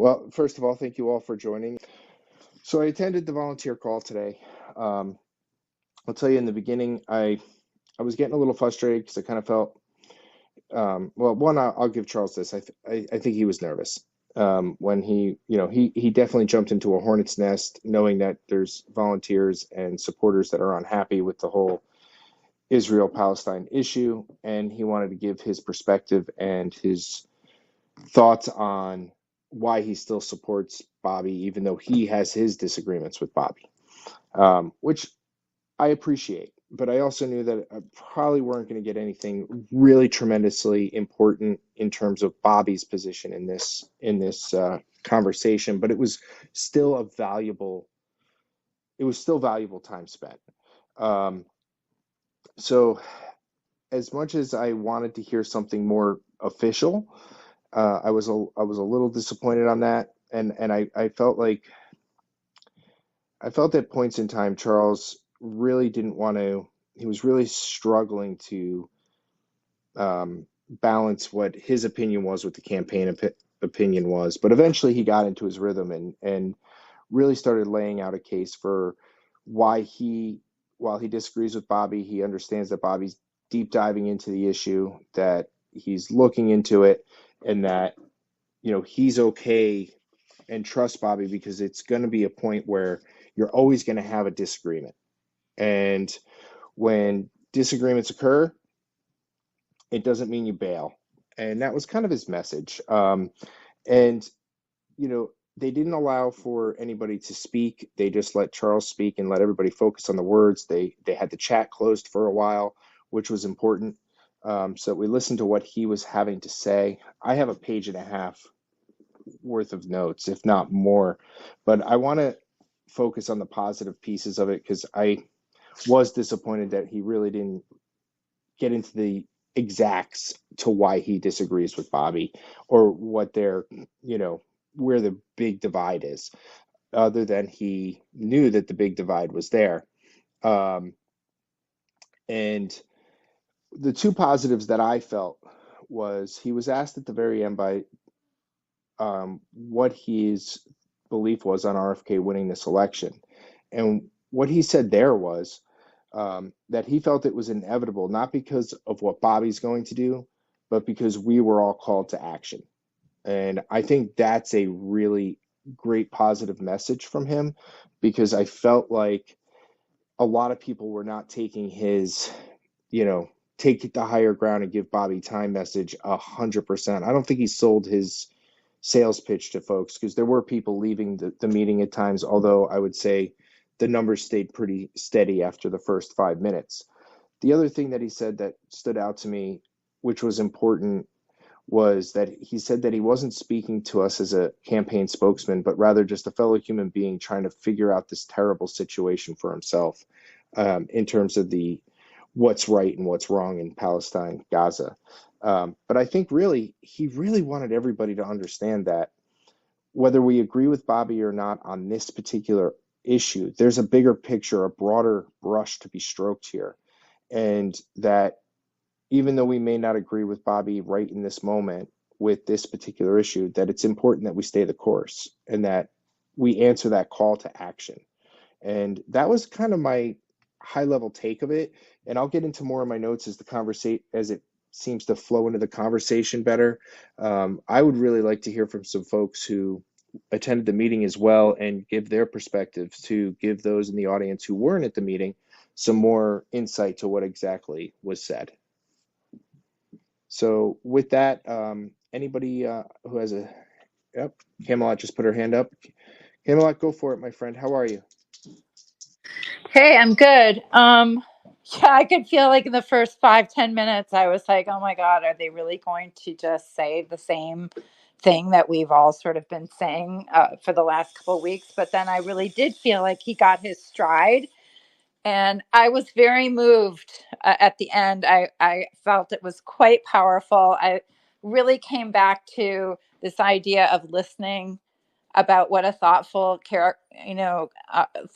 Well, first of all, thank you all for joining. So I attended the volunteer call today. Um, I'll tell you in the beginning, I was getting a little frustrated because I kind of felt, well, one, I'll give Charles this. I think he was nervous when he definitely jumped into a hornet's nest, knowing that there's volunteers and supporters that are unhappy with the whole Israel-Palestine issue, and he wanted to give his perspective and his thoughts on why he still supports Bobby, even though he has his disagreements with Bobby, which I appreciate. But I also knew that I probably weren't going to get anything really tremendously important in terms of Bobby's position in this conversation. But it was still valuable time spent. Um, so as much as I wanted to hear something more official, I was a little disappointed on that, and I felt at points in time Charles really didn't want to. He was really struggling to balance what his opinion was with the opinion was, but eventually he got into his rhythm and really started laying out a case for why while he disagrees with Bobby, he understands that Bobby's deep diving into the issue, that he's looking into it, and that he's okay and trust Bobby because it's going to be a point where you're always going to have a disagreement. And when disagreements occur, it doesn't mean you bail. And that was kind of his message. And, they didn't allow for anybody to speak. They just let Charles speak and let everybody focus on the words. They had the chat closed for a while, which was important. So we listened to what he was having to say. I have a page and a half worth of notes, if not more. But I want to focus on the positive pieces of it because I was disappointed that he really didn't get into the exacts to why he disagrees with Bobby or what where the big divide is, other than he knew that the big divide was there. Um, and the two positives that I felt was he was asked at the very end by what his belief was on RFK winning this election. And what he said there was that he felt it was inevitable, not because of what Bobby's going to do, but because we were all called to action. And I think that's a really great positive message from him because I felt like a lot of people were not taking his, take it to higher ground and give Bobby time message 100%. I don't think he sold his sales pitch to folks because there were people leaving the meeting at times, although I would say the numbers stayed pretty steady after the first 5 minutes. The other thing that he said that stood out to me, which was important, was that he said that he wasn't speaking to us as a campaign spokesman, but rather just a fellow human being trying to figure out this terrible situation for himself in terms of what's right and what's wrong in Palestine, Gaza. But I think he really wanted everybody to understand that whether we agree with Bobby or not on this particular issue, there's a bigger picture, a broader brush to be stroked here. And that even though we may not agree with Bobby right in this moment with this particular issue, that it's important that we stay the course and that we answer that call to action. And that was kind of my high level take of it. And I'll get into more of my notes as it seems to flow into the conversation better. I would really like to hear from some folks who attended the meeting as well and give their perspectives to give those in the audience who weren't at the meeting some more insight to what exactly was said. So with that, anybody who has yep, Camelot just put her hand up. Camelot, go for it, my friend. How are you? Hey, I'm good. Yeah, I could feel like in the first 5-10 minutes, I was like, oh my God, are they really going to just say the same thing that we've all sort of been saying for the last couple of weeks? But then I really did feel like he got his stride. And I was very moved at the end. I felt it was quite powerful. I really came back to this idea of listening, about what a thoughtful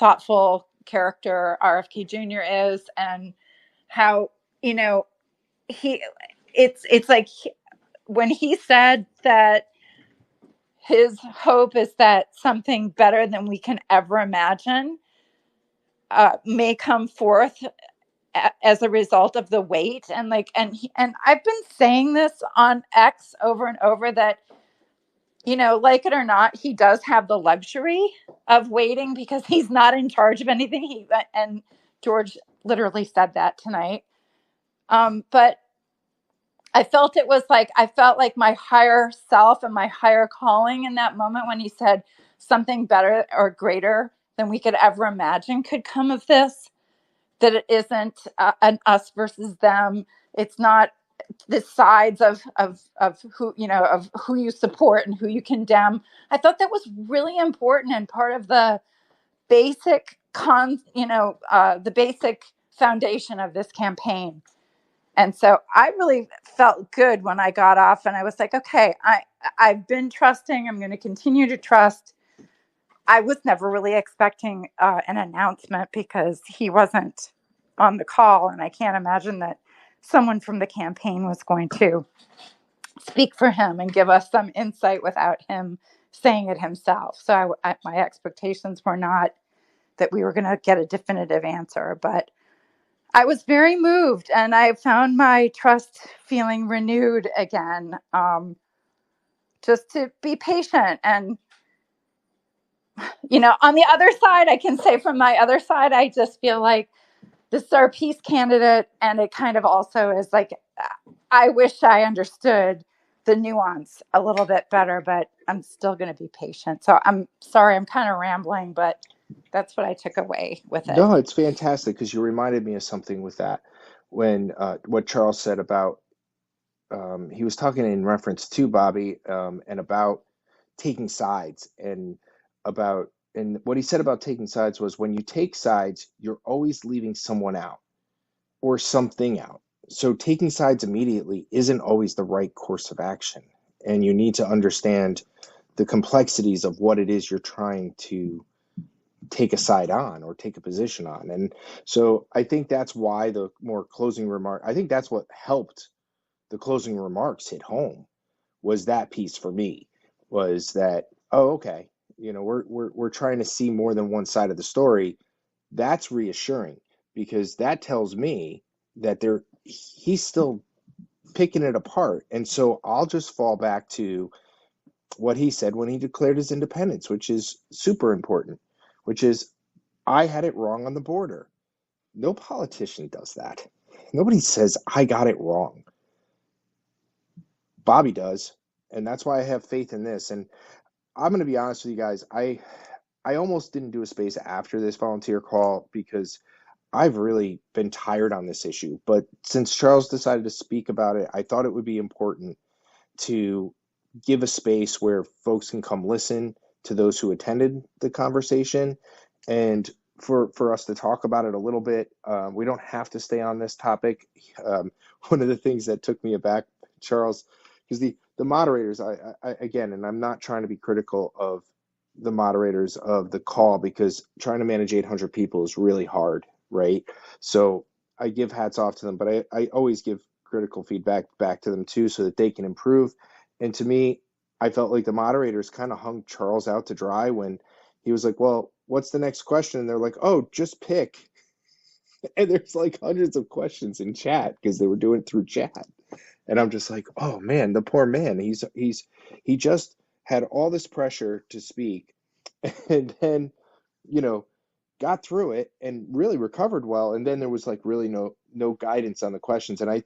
thoughtful character RFK Jr. is, and how he it's like when he said that his hope is that something better than we can ever imagine may come forth as a result of the wait. And and I've been saying this on X over and over that, like it or not, he does have the luxury of waiting because he's not in charge of anything. And George literally said that tonight. But I felt like my higher self and my higher calling in that moment when he said something better or greater than we could ever imagine could come of this. That it isn't an us versus them. It's not the sides of who of who you support and who you condemn. I thought that was really important and part of the basic the basic foundation of this campaign. And so I really felt good when I got off, and I was like, okay, I've been trusting. I'm going to continue to trust. I was never really expecting an announcement because he wasn't on the call, and I can't imagine that someone from the campaign was going to speak for him and give us some insight without him saying it himself. So my expectations were not that we were going to get a definitive answer, but I was very moved, and I found my trust feeling renewed again. Just to be patient. And, on the other side, I can say from my other side, I just feel like this is our peace candidate. And it kind of also is like, I wish I understood the nuance a little bit better, but I'm still going to be patient. So I'm sorry, I'm kind of rambling, but that's what I took away with it. No, it's fantastic because you reminded me of something with that when what Charles said about he was talking in reference to Bobby and about taking sides and what he said about taking sides was when you take sides, you're always leaving someone out or something out. So taking sides immediately isn't always the right course of action. And you need to understand the complexities of what it is you're trying to take a side on or take a position on. And so I think that's why the more closing remark, I think that's what helped the closing remarks hit home was that piece for me was that, oh, okay, we're trying to see more than one side of the story. That's reassuring because that tells me that he's still picking it apart. And so I'll just fall back to what he said when he declared his independence, which is super important, which is I had it wrong on the border. No politician does that. Nobody says I got it wrong. Bobby does, and that's why I have faith in this. And I'm going to be honest with you guys. I almost didn't do a space after this volunteer call because I've really been tired on this issue. But since Charles decided to speak about it, I thought it would be important to give a space where folks can come listen to those who attended the conversation and for us to talk about it a little bit. We don't have to stay on this topic. One of the things that took me aback, Charles, because the moderators, I again, and I'm not trying to be critical of the moderators of the call because trying to manage 800 people is really hard, right? So I give hats off to them, but I always give critical feedback back to them too so that they can improve. And to me, I felt like the moderators kind of hung Charles out to dry when he was like, well, what's the next question? And they're like, oh, just pick. And there's like hundreds of questions in chat because they were doing it through chat. And I'm just like, oh man, the poor man. He just had all this pressure to speak and then, you know, got through it and really recovered well. And then there was like really no guidance on the questions. And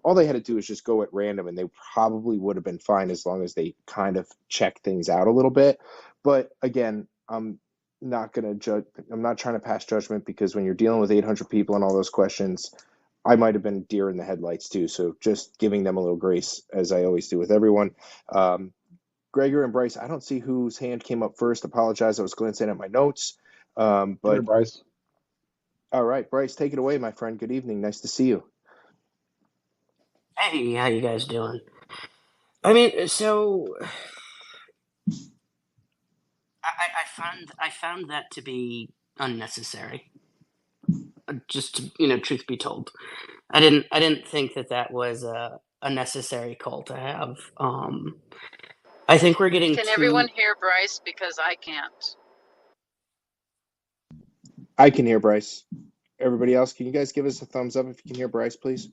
all they had to do was just go at random and they probably would have been fine as long as they kind of check things out a little bit. But again, I'm not going to judge. I'm not trying to pass judgment because when you're dealing with 800 people and all those questions, I might have been deer in the headlights too. So just giving them a little grace as I always do with everyone. Gregor and Bryce, I don't see whose hand came up first. Apologize. I was glancing at my notes. Here, But Bryce. all right, Bryce, take it away, my friend. Good evening. Nice to see you. Hey, how you guys doing? I mean, so I found that to be unnecessary. Just to, truth be told, I didn't think that was a necessary call to have. I think we're getting Can too. everyone hear Bryce? Because I can't. I can hear Bryce. Everybody else, can you guys give us a thumbs up if you can hear Bryce, please?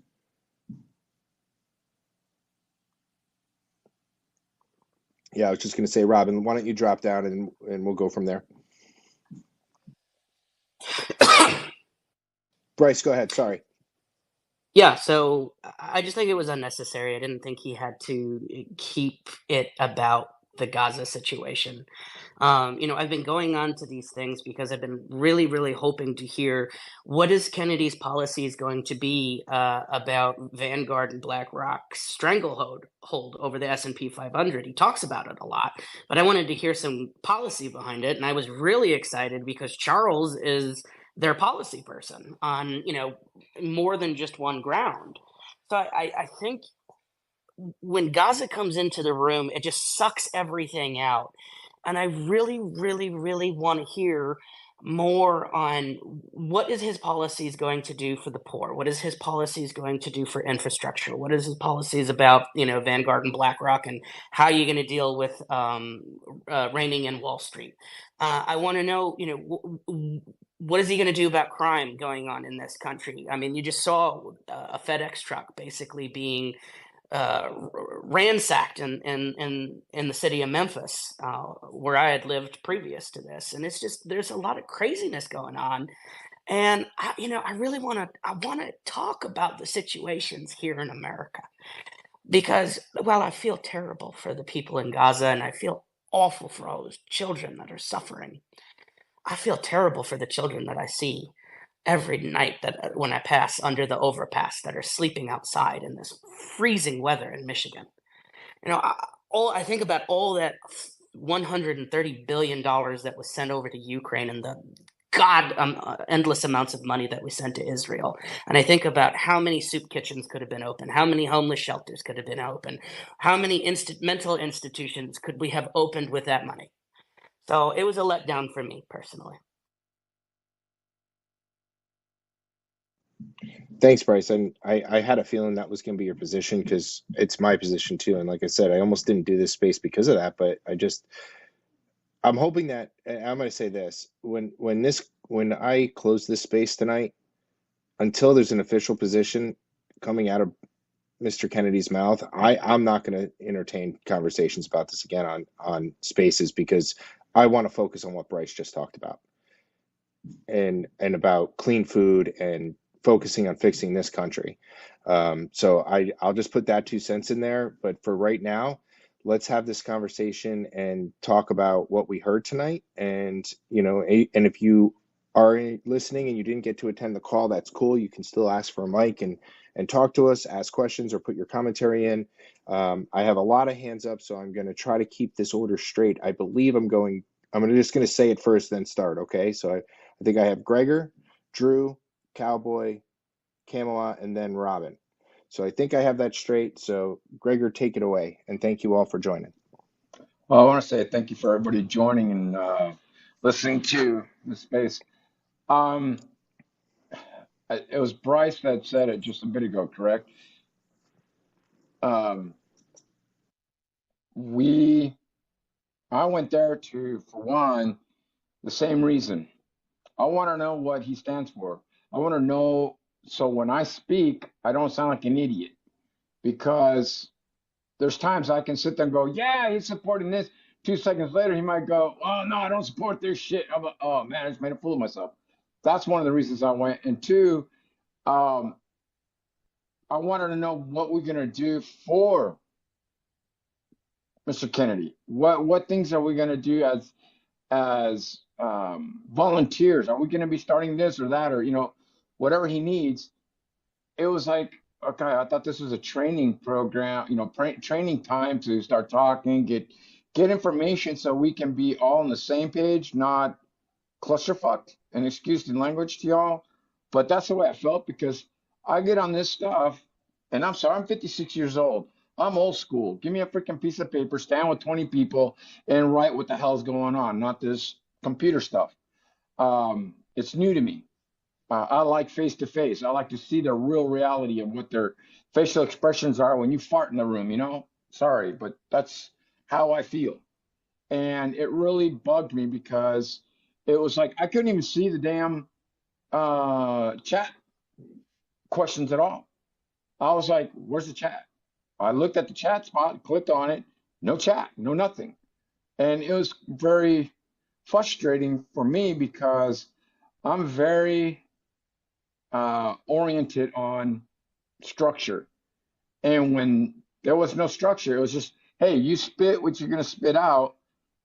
Yeah, I was just going to say, Robin, why don't you drop down and we'll go from there. Bryce, go ahead. Sorry. Yeah, so I just think it was unnecessary. I didn't think he had to keep it about the Gaza situation. I've been going on to these things because I've been really, really hoping to hear what is Kennedy's policies going to be about Vanguard and BlackRock's stranglehold over the S&P 500. He talks about it a lot, but I wanted to hear some policy behind it, and I was really excited because Charles is their policy person on more than just one ground. So I think when Gaza comes into the room, it just sucks everything out. And I really, really, really want to hear more on what is his policies going to do for the poor? What is his policies going to do for infrastructure? What is his policies about, Vanguard and BlackRock, and how are you going to deal with reining in Wall Street? I want to know, what is he going to do about crime going on in this country? I mean, you just saw a FedEx truck basically being ransacked in the city of Memphis, where I had lived previous to this, and it's just there's a lot of craziness going on, and I really want to talk about the situations here in America, because while I feel terrible for the people in Gaza and I feel awful for all those children that are suffering, I feel terrible for the children that I see every night that when I pass under the overpass that are sleeping outside in this freezing weather in Michigan. I think about all that $130 billion that was sent over to Ukraine, and the endless amounts of money that we sent to Israel. And I think about how many soup kitchens could have been open, how many homeless shelters could have been open, how many mental institutions could we have opened with that money. So it was a letdown for me personally. Thanks, Bryce. And I had a feeling that was going to be your position because it's my position too. And like I said, I almost didn't do this space because of that, but I'm hoping that, and I'm going to say this, when I close this space tonight, until there's an official position coming out of Mr. Kennedy's mouth, I'm not going to entertain conversations about this again on spaces, because I want to focus on what Bryce just talked about, and about clean food and focusing on fixing this country. So I'll just put that 2 cents in there. But for right now, let's have this conversation and talk about what we heard tonight. And and if you are listening and you didn't get to attend the call, that's cool. You can still ask for a mic and talk to us, ask questions, or put your commentary in. I have a lot of hands up, so I'm going to try to keep this order straight. I believe I'm just going to say it first, then start. Okay. So I think I have Gregor, Drew, Cowboy, Camelot, and then Robin. So I think I have that straight. So Gregor, take it away. And thank you all for joining. Well, I want to say thank you for everybody joining and listening to the space. It was Bryce that said it just a bit ago, correct? Um, I went there for one, the same reason. I want to know what he stands for. I want to know so when I speak, I don't sound like an idiot, because there's times I can sit there and go, yeah, he's supporting this. 2 seconds later, he might go, oh, no, I don't support this shit. I'm like, oh, man, I just made a fool of myself. That's one of the reasons I went. And two, I wanted to know what we're going to do for Mr. Kennedy. What things are we going to do as volunteers? Are we going to be starting this or that, or, whatever he needs? It was like, okay, I thought this was a training program, training time to start talking, get information so we can be all on the same page, not clusterfucked, and excuse the language to y'all. But that's the way I felt, because I get on this stuff, and I'm sorry, I'm 56 years old. I'm old school. Give me a freaking piece of paper, stand with 20 people, and write what the hell's going on, not this computer stuff. It's new to me. I like face to face. I like to see the real reality of what their facial expressions are when you fart in the room, Sorry, but that's how I feel. And it really bugged me because it was like I couldn't even see the damn chat questions at all. I was like, where's the chat? I looked at the chat spot, clicked on it, no chat, no nothing. And it was very frustrating for me because I'm very oriented on structure. And when there was no structure, it was just, hey, you spit what you're going to spit out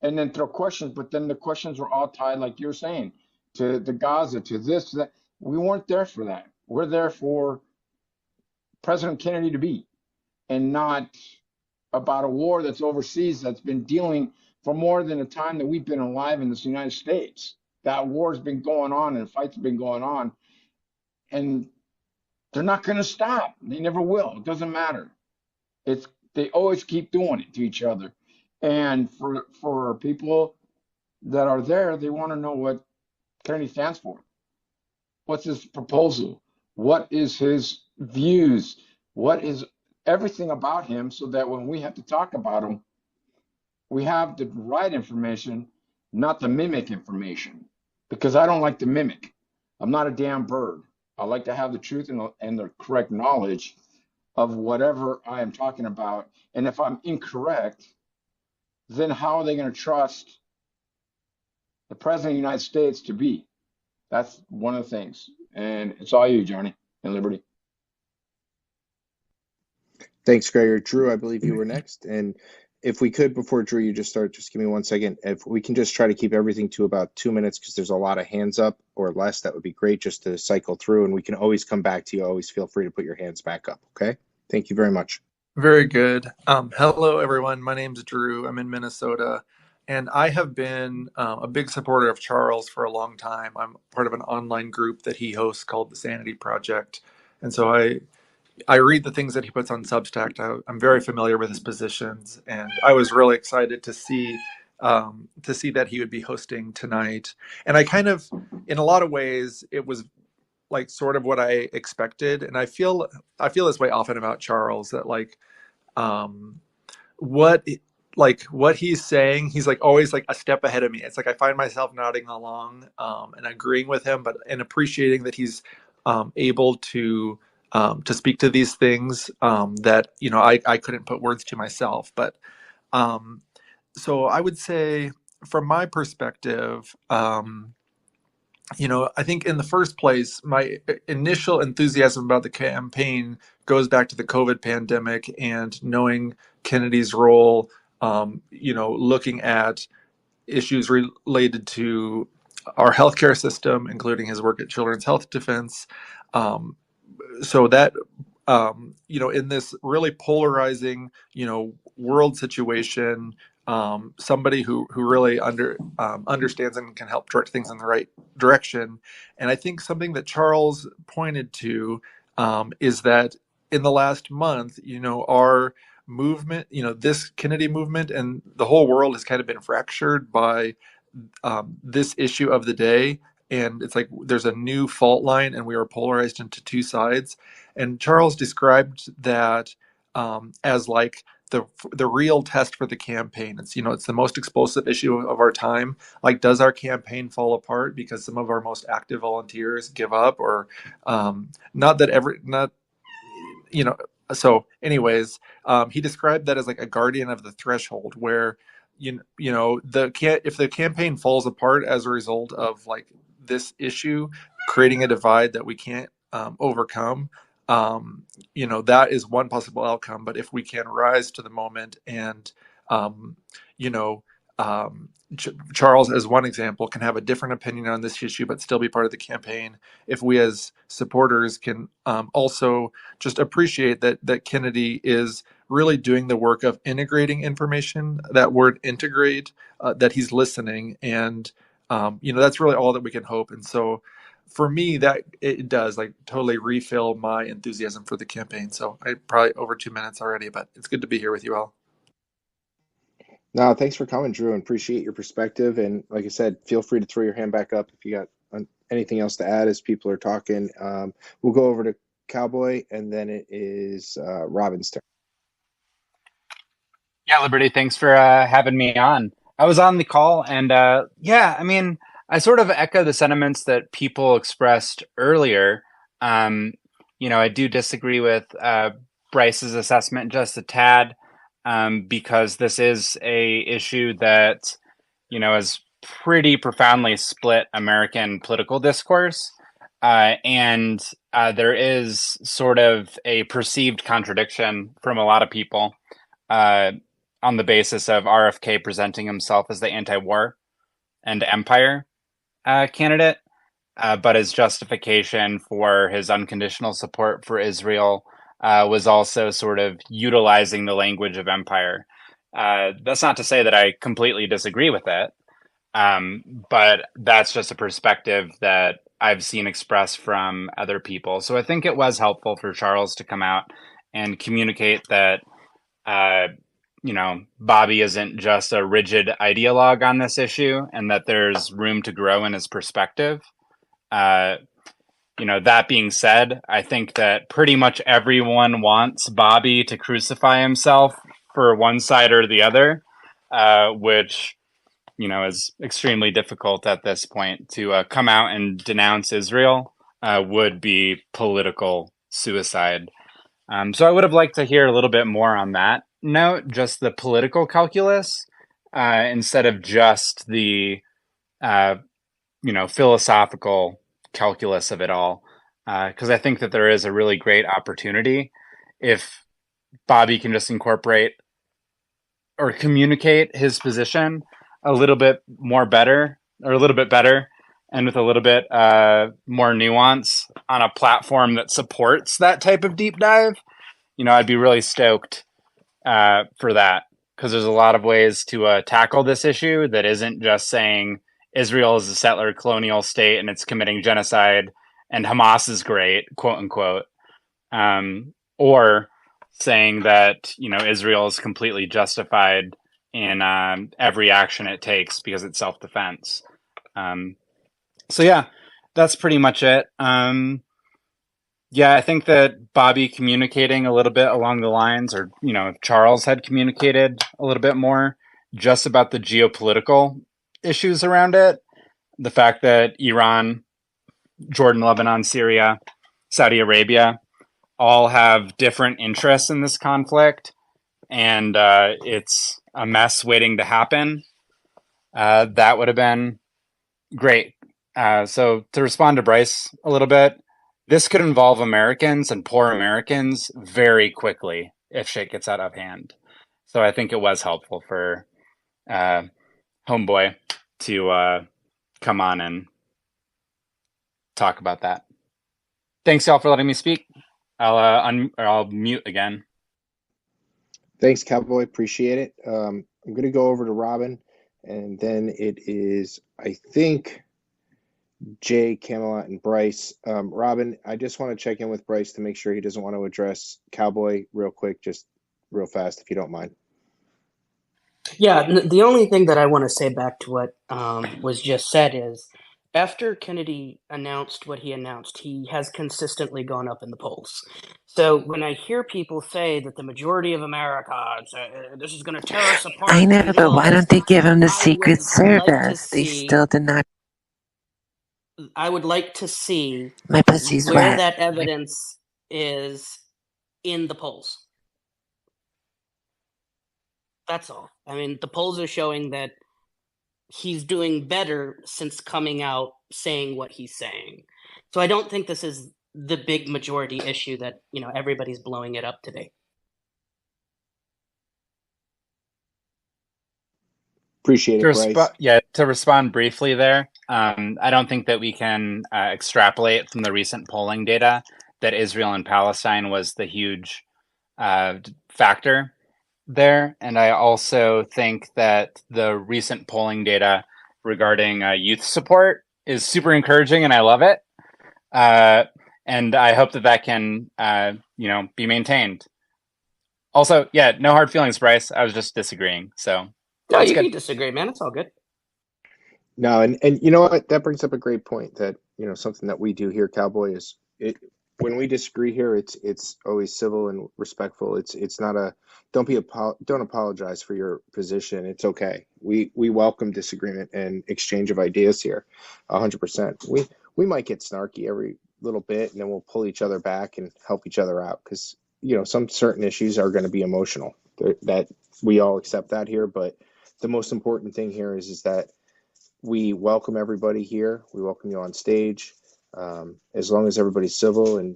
and then throw questions. But then the questions were all tied, like you were saying, to the Gaza, to this, to that. We weren't there for that. We're there for President Kennedy to be, and not about a war that's overseas that's been dealing for more than the time that we've been alive in this United States. That war's been going on and fights have been going on, and they're not going to stop. They never will. It doesn't matter. It's they always keep doing it to each other. And for people that are there, they want to know what Kennedy stands for. What's his proposal? What is his views? What is everything about him so that when we have to talk about him, we have the right information, not the mimic information. Because I don't like to mimic. I'm not a damn bird. I like to have the truth and the correct knowledge of whatever I am talking about. And if I'm incorrect, then how are they going to trust the President of the United States to be? That's one of the things. And it's all you, Johnny and Liberty. Thanks, Gregor. Drew, I believe you were next. And if we could, before Drew, you just start, just give me 1 second. If we can just try to keep everything to about 2 minutes, because there's a lot of hands up or less, that would be great just to cycle through. And we can always come back to you. Always feel free to put your hands back up. Okay. Thank you very much. Very good. Hello, everyone. My name's Drew. I'm in Minnesota, and I have been a big supporter of Charles for a long time. I'm part of an online group that he hosts called the Sanity Project, and so I read the things that he puts on Substack. I'm very familiar with his positions, and I was really excited to see that he would be hosting tonight. And I kind of, in a lot of ways, it was like sort of what I expected, and I feel this way often about Charles, that like um what what he's saying, he's like always like a step ahead of me. It's like I find myself nodding along and agreeing with him, but and appreciating that he's able to speak to these things that I couldn't put words to myself. But so I would say from my perspective, I think in the first place, my initial enthusiasm about the campaign goes back to the COVID pandemic and knowing Kennedy's role, looking at issues related to our healthcare system, including his work at Children's Health Defense. So that, in this really polarizing, world situation, somebody who really understands and can help direct things in the right direction. And I think something that Charles pointed to is that in the last month, our movement, this Kennedy movement and the whole world has kind of been fractured by this issue of the day. And it's like there's a new fault line and we are polarized into two sides. And Charles described that as like the real test for the campaign. It's the most explosive issue of our time. Like, does our campaign fall apart because some of our most active volunteers give up, or not that every not you know so anyways, he described that as like a guardian of the threshold, where if the campaign falls apart as a result of like this issue creating a divide that we can't overcome, that is one possible outcome. But if we can rise to the moment and you know Charles, as one example, can have a different opinion on this issue but still be part of the campaign. If we as supporters can also just appreciate that Kennedy is really doing the work of integrating information, that word integrate, that he's listening, and that's really all that we can hope. And so for me, that it does like totally refill my enthusiasm for the campaign. So I probably over 2 minutes already, but it's good to be here with you all. No, thanks for coming, Drew, and appreciate your perspective. And like I said, feel free to throw your hand back up if you got anything else to add as people are talking. We'll go over to Cowboy, and then it is Robin's turn. Yeah, Liberty, thanks for having me on. I was on the call, and yeah, I mean, I sort of echo the sentiments that people expressed earlier. Um, I do disagree with Bryce's assessment just a tad, because this is a issue that, has pretty profoundly split American political discourse. And there is sort of a perceived contradiction from a lot of people. Uh, on the basis of RFK presenting himself as the anti-war and empire candidate, but his justification for his unconditional support for Israel was also sort of utilizing the language of empire. That's not to say that I completely disagree with it, but that's just a perspective that I've seen expressed from other people. So I think it was helpful for Charles to come out and communicate that uh, Bobby isn't just a rigid ideologue on this issue, and that there's room to grow in his perspective. Uh, that being said, I think that pretty much everyone wants Bobby to crucify himself for one side or the other, which, is extremely difficult at this point. To come out and denounce Israel would be political suicide. So I would have liked to hear a little bit more on that note, just the political calculus, instead of just the philosophical calculus of it all. Because I think that there is a really great opportunity if Bobby can just incorporate or communicate his position a little bit more better, or a little bit better, and with a little bit more nuance on a platform that supports that type of deep dive. I'd be really stoked for that, because there's a lot of ways to tackle this issue that isn't just saying Israel is a settler colonial state and it's committing genocide and Hamas is great, quote unquote, or saying that Israel is completely justified in every action it takes because it's self-defense. So yeah, that's pretty much it. Yeah, I think that Bobby communicating a little bit along the lines, or, if Charles had communicated a little bit more just about the geopolitical issues around it, the fact that Iran, Jordan, Lebanon, Syria, Saudi Arabia all have different interests in this conflict, and it's a mess waiting to happen, that would have been great. So to respond to Bryce a little bit, this could involve Americans and poor Americans very quickly if shit gets out of hand. So I think it was helpful for Homeboy to come on and talk about that. Thanks, y'all, for letting me speak. I'll mute again. Thanks, Cowboy. Appreciate it. I'm going to go over to Robin, and then it is, I think, Jay, Camelot, and Bryce. Robin, I just want to check in with Bryce to make sure he doesn't want to address Cowboy real quick, just real fast, if you don't mind. Yeah, the only thing that I want to say back to what was just said is, after Kennedy announced what he announced, he has consistently gone up in the polls. So when I hear people say that the majority of America, this is going to tear us apart, I know, and but all why this, don't they give him the I Secret would like to Service? They see. still did not. I would like to see My pussy's where wet. that evidence is in the polls. That's all. I mean, the polls are showing that he's doing better since coming out saying what he's saying. So I don't think this is the big majority issue that, everybody's blowing it up today. Appreciate it, Bryce. To respond briefly there, I don't think that we can extrapolate from the recent polling data that Israel and Palestine was the huge factor there. And I also think that the recent polling data regarding youth support is super encouraging, and I love it. And I hope that can, be maintained. Also, yeah, no hard feelings, Bryce. I was just disagreeing. So no, you can disagree, man. It's all good. No, and you know what? That brings up a great point that, something that we do here, Cowboy, is when we disagree here, it's always civil and respectful. It's not a don't apologize for your position. It's okay. We welcome disagreement and exchange of ideas here, 100%. We might get snarky every little bit, and then we'll pull each other back and help each other out because some certain issues are going to be emotional. That we all accept that here, but the most important thing here is that we welcome everybody here. We welcome you on stage. As long as everybody's civil and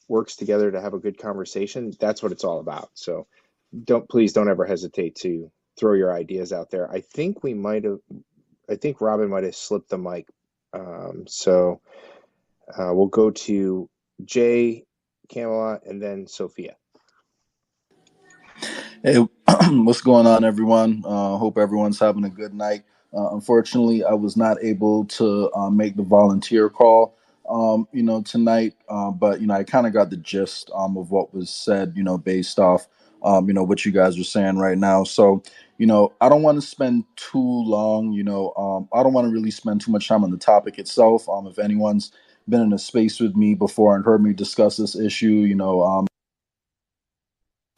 works together to have a good conversation, that's what it's all about. So please don't ever hesitate to throw your ideas out there. I think Robin might have slipped the mic. So we'll go to Jay, Camelot, and then Sophia. Hey, what's going on, everyone? Hope everyone's having a good night. Unfortunately, I was not able to make the volunteer call, tonight. But I kind of got the gist of what was said, based off, what you guys are saying right now. So, I don't want to spend too long. I don't want to really spend too much time on the topic itself. If anyone's been in a space with me before and heard me discuss this issue,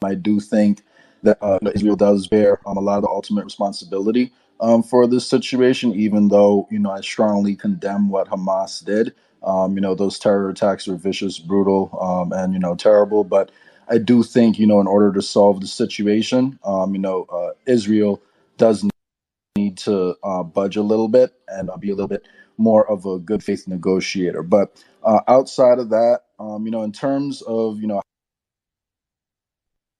I do think that Israel does bear a lot of the ultimate responsibility for this situation, even though, I strongly condemn what Hamas did. Those terror attacks are vicious, brutal, and, terrible. But I do think, in order to solve the situation, Israel does need to budge a little bit and be a little bit more of a good faith negotiator. But outside of that, in terms of,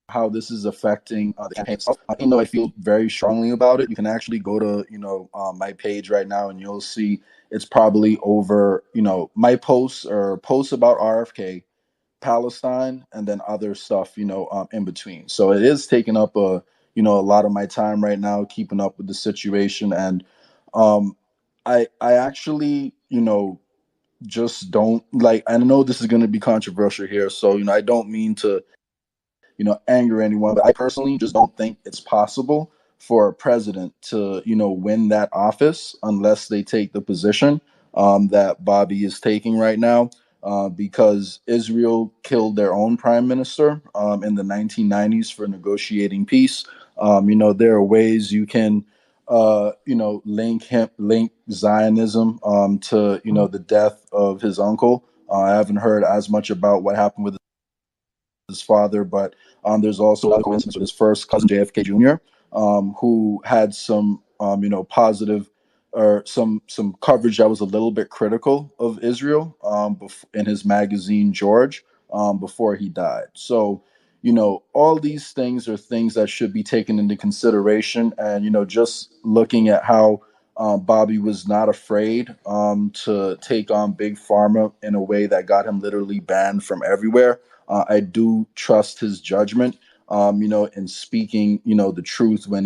how this is affecting the campaign itself. Even though I feel very strongly about it, you can actually go to my page right now, and you'll see it's probably over my posts or posts about RFK, Palestine, and then other stuff in between. So it is taking up a lot of my time right now, keeping up with the situation, and um, I actually just don't like. I know this is going to be controversial here, so I don't mean to anger anyone. But I personally just don't think it's possible for a president to, win that office unless they take the position that Bobby is taking right now. Because Israel killed their own prime minister in the 1990s for negotiating peace. There are ways you can, link Zionism to, the death of his uncle. I haven't heard as much about what happened with his father, but there's also a coincidence with his first cousin JFK Jr., who had some positive or some coverage that was a little bit critical of Israel in his magazine George before he died. So all these things are things that should be taken into consideration, and just looking at how Bobby was not afraid to take on big pharma in a way that got him literally banned from everywhere. I do trust his judgment, in speaking, the truth when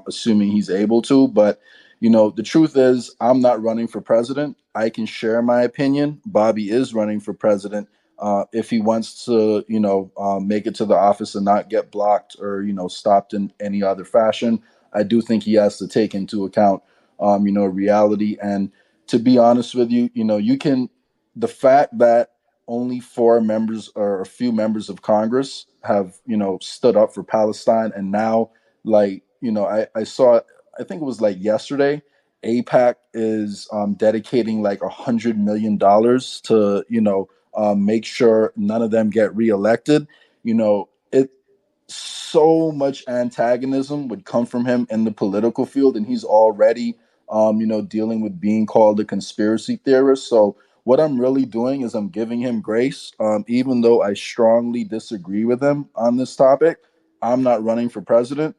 assuming he's able to. But, the truth is, I'm not running for president. I can share my opinion. Bobby is running for president. If he wants to, make it to the office and not get blocked or, stopped in any other fashion, I do think he has to take into account, reality. And to be honest with you, the fact that only four members or a few members of Congress have, stood up for Palestine. And now, I saw, I think it was like yesterday, APAC is dedicating like $100 million to, make sure none of them get reelected. It so much antagonism would come from him in the political field, and he's already, dealing with being called a conspiracy theorist. So what I'm really doing is I'm giving him grace, even though I strongly disagree with him on this topic. I'm not running for president.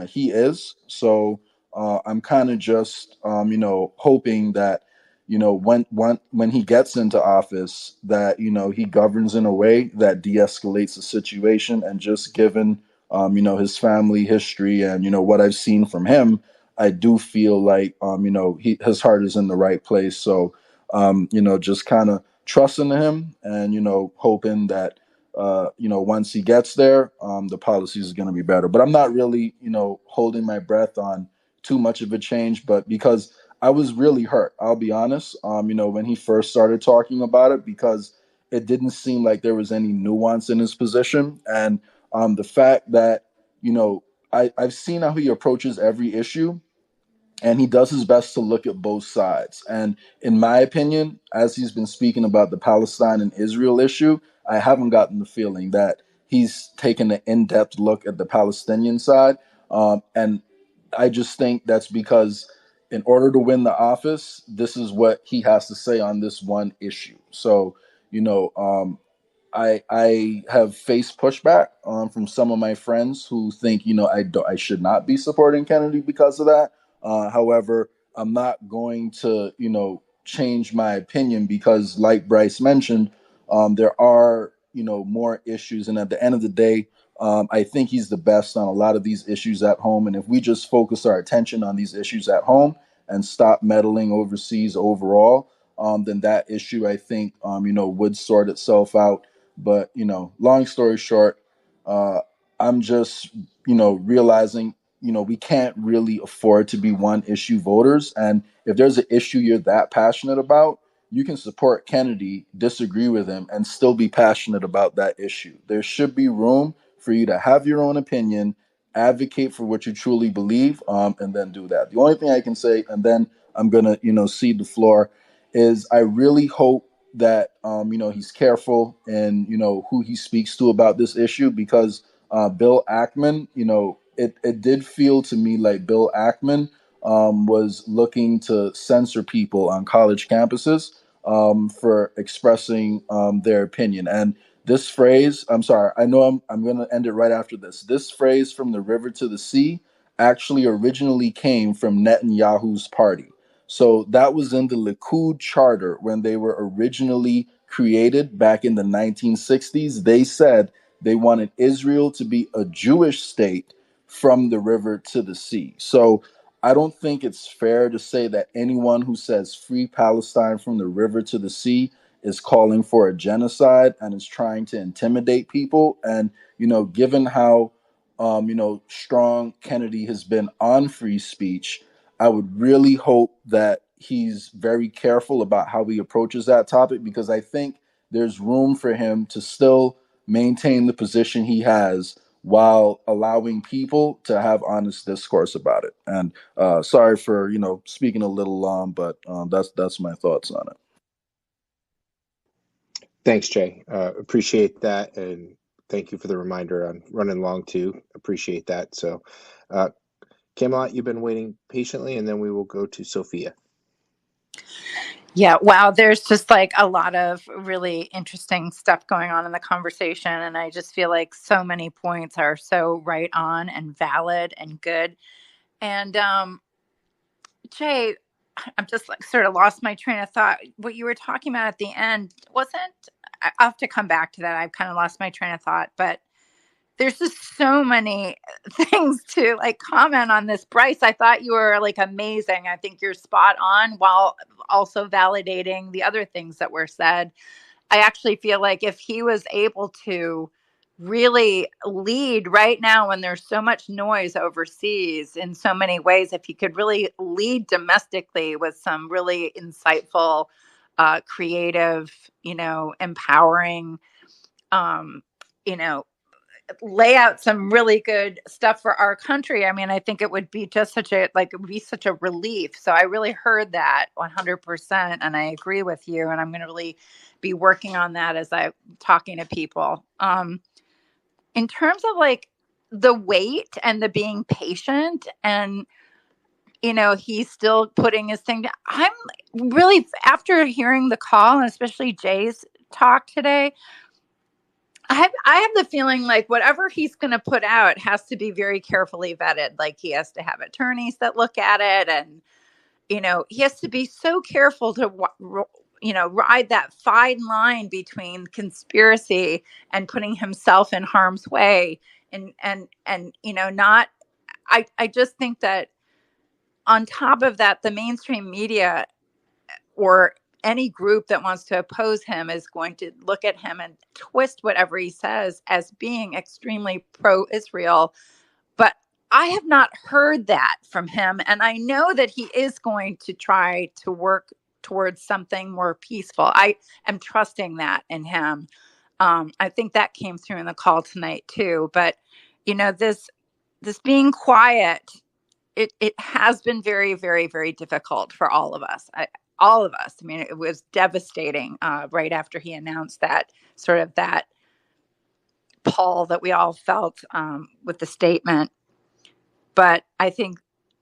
He is. So I'm kind of just, hoping that, when he gets into office, that he governs in a way that de-escalates the situation. And just given, his family history and what I've seen from him, I do feel like, his heart is in the right place. So just kind of trusting him and, hoping that, once he gets there, the policies is going to be better. But I'm not really, holding my breath on too much of a change, but because I was really hurt, I'll be honest, when he first started talking about it, because it didn't seem like there was any nuance in his position. And the fact that, you know, I've seen how he approaches every issue, and he does his best to look at both sides. And in my opinion, as he's been speaking about the Palestine and Israel issue, I haven't gotten the feeling that he's taken an in-depth look at the Palestinian side. And I just think that's because in order to win the office, this is what he has to say on this one issue. So, you know, I have faced pushback from some of my friends who think, you know, I should not be supporting Kennedy because of that. However, I'm not going to, you know, change my opinion because, like Bryce mentioned, there are, you know, more issues, and at the end of the day, I think he's the best on a lot of these issues at home. And if we just focus our attention on these issues at home and stop meddling overseas overall, then that issue, I think, you know, would sort itself out. But, you know, long story short, uh, I'm just, you know, realizing, you know, we can't really afford to be one issue voters. And if there's an issue you're that passionate about, you can support Kennedy, disagree with him, and still be passionate about that issue. There should be room for you to have your own opinion, advocate for what you truly believe, and then do that. The only thing I can say, and then I'm gonna, you know, cede the floor, is I really hope that you know, he's careful in, you know, who he speaks to about this issue, because Bill Ackman, you know, it did feel to me like Bill Ackman was looking to censor people on college campuses for expressing their opinion. And this phrase, I'm sorry, I know I'm going to end it right after this. This phrase, from the river to the sea, actually originally came from Netanyahu's party. So that was in the Likud charter when they were originally created back in the 1960s. They said they wanted Israel to be a Jewish state from the river to the sea. So I don't think it's fair to say that anyone who says free Palestine from the river to the sea is calling for a genocide and is trying to intimidate people. And, you know, given how, you know, strong Kennedy has been on free speech, I would really hope that he's very careful about how he approaches that topic, because I think there's room for him to still maintain the position he has while allowing people to have honest discourse about it. And sorry for, you know, speaking a little long, but that's my thoughts on it. Thanks, Jay. Appreciate that, and thank you for the reminder. I'm running long too. Appreciate that. So, Camelot, you've been waiting patiently, and then we will go to Sophia. Yeah, wow, there's just like a lot of really interesting stuff going on in the conversation. And I just feel like so many points are so right on and valid and good. And Jay, I'm just like sort of lost my train of thought. What you were talking about at the end wasn't, I'll have to come back to that. I've kind of lost my train of thought, but there's just so many things to like comment on this. Bryce, I thought you were like amazing. I think you're spot on, while also validating the other things that were said. I actually feel like if he was able to really lead right now when there's so much noise overseas in so many ways, if he could really lead domestically with some really insightful, creative, you know, empowering, you know, lay out some really good stuff for our country. I mean, I think it would be just such a, like, it would be such a relief. So I really heard that 100%. And I agree with you. And I'm going to really be working on that as I'm talking to people. In terms of like the wait and the being patient, and, you know, he's still putting his thing down. I'm really, after hearing the call, and especially Jay's talk today, I have the feeling like whatever he's going to put out has to be very carefully vetted. Like, he has to have attorneys that look at it, and, you know, he has to be so careful to, you know, ride that fine line between conspiracy and putting himself in harm's way. And, you know, not, I just think that on top of that, the mainstream media or any group that wants to oppose him is going to look at him and twist whatever he says as being extremely pro-Israel. But I have not heard that from him. And I know that he is going to try to work towards something more peaceful. I am trusting that in him. I think that came through in the call tonight too. But this being quiet, it has been very, very, very difficult for all of us. All of us. I mean, it was devastating right after he announced that pull that we all felt with the statement. But I think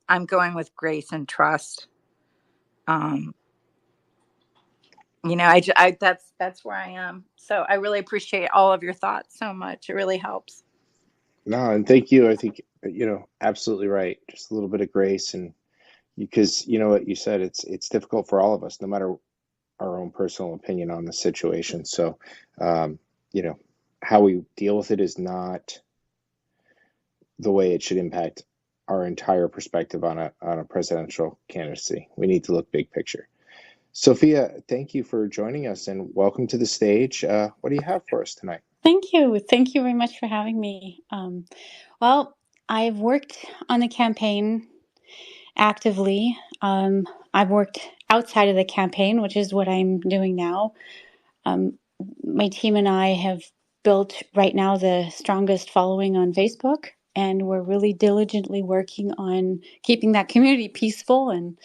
I'm going with grace and trust. That's where I am. So I really appreciate all of your thoughts so much. It really helps. No, and thank you. I think, absolutely right. Just a little bit of grace, and because you know what you said, it's difficult for all of us, no matter our own personal opinion on the situation. So, um, how we deal with it is not the way it should impact our entire perspective on a presidential candidacy. We need to look big picture. Sophia, thank you for joining us and welcome to the stage. What do you have for us tonight? Thank you. Thank you very much for having me. Well, I've worked on the campaign actively. I've worked outside of the campaign, which is what I'm doing now. My team and I have built right now the strongest following on Facebook, and we're really diligently working on keeping that community peaceful and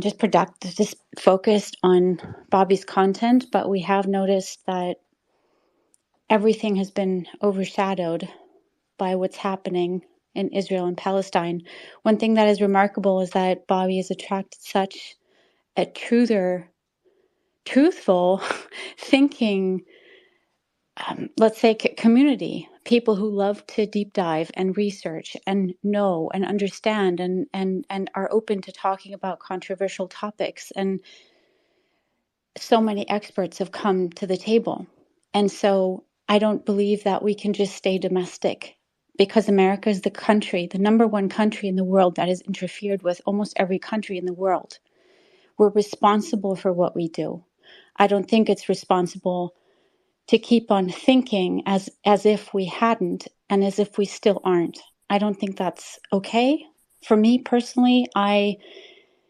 just productive, just focused on Bobby's content. But we have noticed that everything has been overshadowed by what's happening in Israel and Palestine. One thing that is remarkable is that Bobby has attracted such a truthful thinking, let's say, community, people who love to deep dive and research and know and understand and are open to talking about controversial topics. And so many experts have come to the table. And so I don't believe that we can just stay domestic, because America is the country, the number one country in the world that has interfered with almost every country in the world. We're responsible for what we do. I don't think it's responsible to keep on thinking as if we hadn't and as if we still aren't. I don't think that's okay. For me personally, I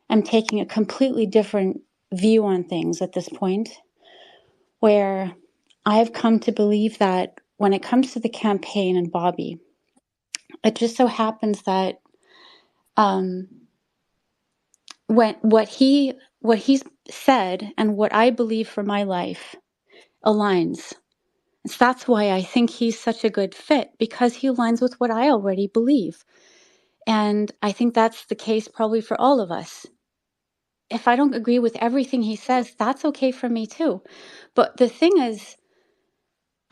am taking a completely different view on things at this point, where I've come to believe that when it comes to the campaign and Bobby, it just so happens that when what he's said and what I believe for my life aligns. So that's why I think he's such a good fit, because he aligns with what I already believe. And I think that's the case probably for all of us. If I don't agree with everything he says, that's okay for me too. But the thing is,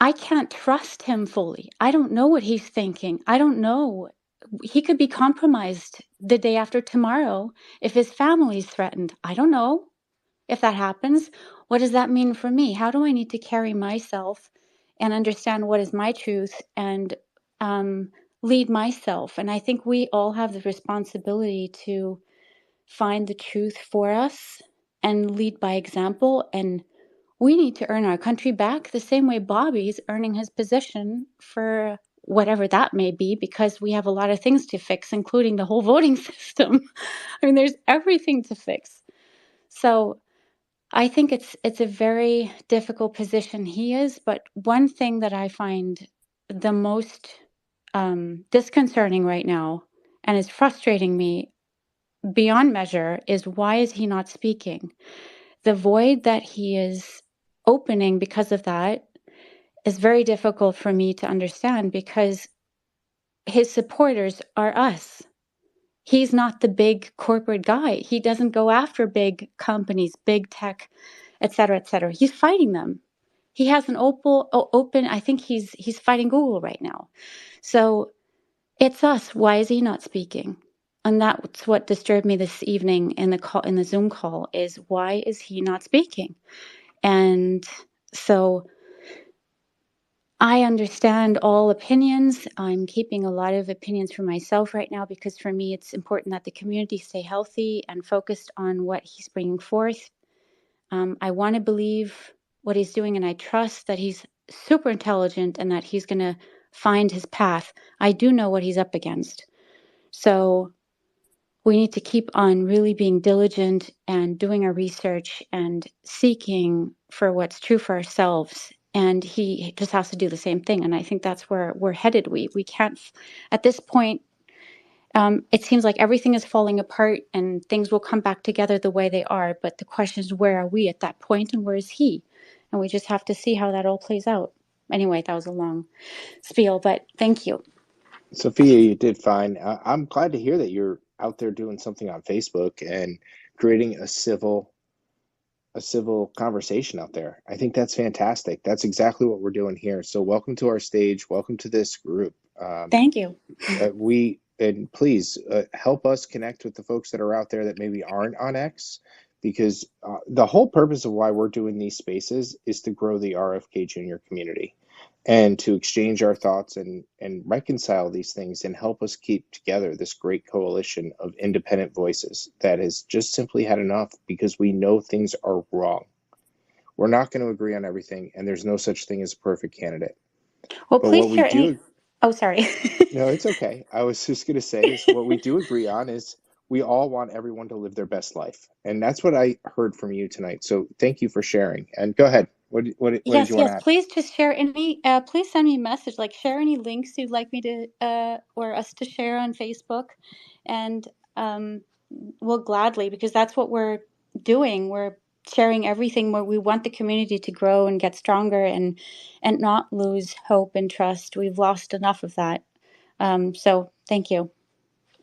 I can't trust him fully. I don't know what he's thinking. I don't know. He could be compromised the day after tomorrow if his family's threatened. I don't know if that happens. What does that mean for me? How do I need to carry myself and understand what is my truth and lead myself? And I think we all have the responsibility to find the truth for us and lead by example. And we need to earn our country back the same way Bobby's earning his position for whatever that may be, because we have a lot of things to fix, including the whole voting system. I mean, there's everything to fix. So I think it's a very difficult position he is. But one thing that I find the most disconcerting right now and is frustrating me beyond measure is, why is he not speaking? The void that he is opening because of that is very difficult for me to understand, because his supporters are us. He's not the big corporate guy. He doesn't go after big companies, big tech, et cetera, et cetera. He's fighting them. He has an open, I think he's fighting Google right now. So it's us. Why is he not speaking? And that's what disturbed me this evening in the Zoom call, is why is he not speaking? And so I understand all opinions. I'm keeping a lot of opinions for myself right now, because for me, it's important that the community stay healthy and focused on what he's bringing forth. I want to believe what he's doing, and I trust that he's super intelligent and that he's going to find his path. I do know what he's up against. So we need to keep on really being diligent and doing our research and seeking for what's true for ourselves. And he just has to do the same thing. And I think that's where we're headed. We can't, at this point, it seems like everything is falling apart and things will come back together the way they are. But the question is, where are we at that point and where is he? And we just have to see how that all plays out. Anyway, that was a long spiel, but thank you. Sophia, you did fine. I'm glad to hear that you're out there doing something on Facebook and creating a civil conversation out there. I think that's fantastic. That's exactly what we're doing here. So welcome to our stage. Welcome to this group. Thank you. And please help us connect with the folks that are out there that maybe aren't on X, because the whole purpose of why we're doing these spaces is to grow the RFK Jr. community and to exchange our thoughts and reconcile these things and help us keep together this great coalition of independent voices that has just simply had enough, because we know things are wrong. We're not going to agree on everything, and there's no such thing as a perfect candidate. Well, But what please we share do, any. Oh, sorry. no, it's okay. I was just going to say is what we do agree on is we all want everyone to live their best life. And that's what I heard from you tonight. So thank you for sharing. And go ahead. What did Yes, you want yes. to add? Please just share any. Please send me a message. Like share any links you'd like me to or us to share on Facebook, and we'll gladly, because that's what we're doing. We're sharing everything where we want the community to grow and get stronger and not lose hope and trust. We've lost enough of that. So thank you.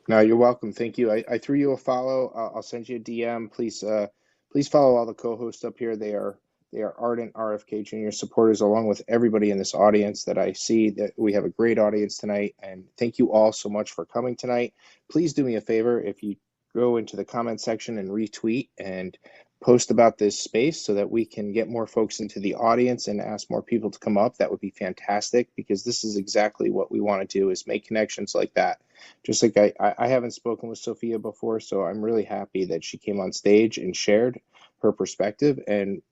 No, you're welcome. Thank you. I threw you a follow. I'll send you a DM. Please follow all the co-hosts up here. They are ardent RFK Jr. supporters, along with everybody in this audience that I see. That we have a great audience tonight, and thank you all so much for coming tonight. Please do me a favor if you go into the comment section and retweet and post about this space so that we can get more folks into the audience and ask more people to come up. That would be fantastic, because this is exactly what we want to do, is make connections like that. Just like I haven't spoken with Sophia before, so I'm really happy that she came on stage and shared her perspective and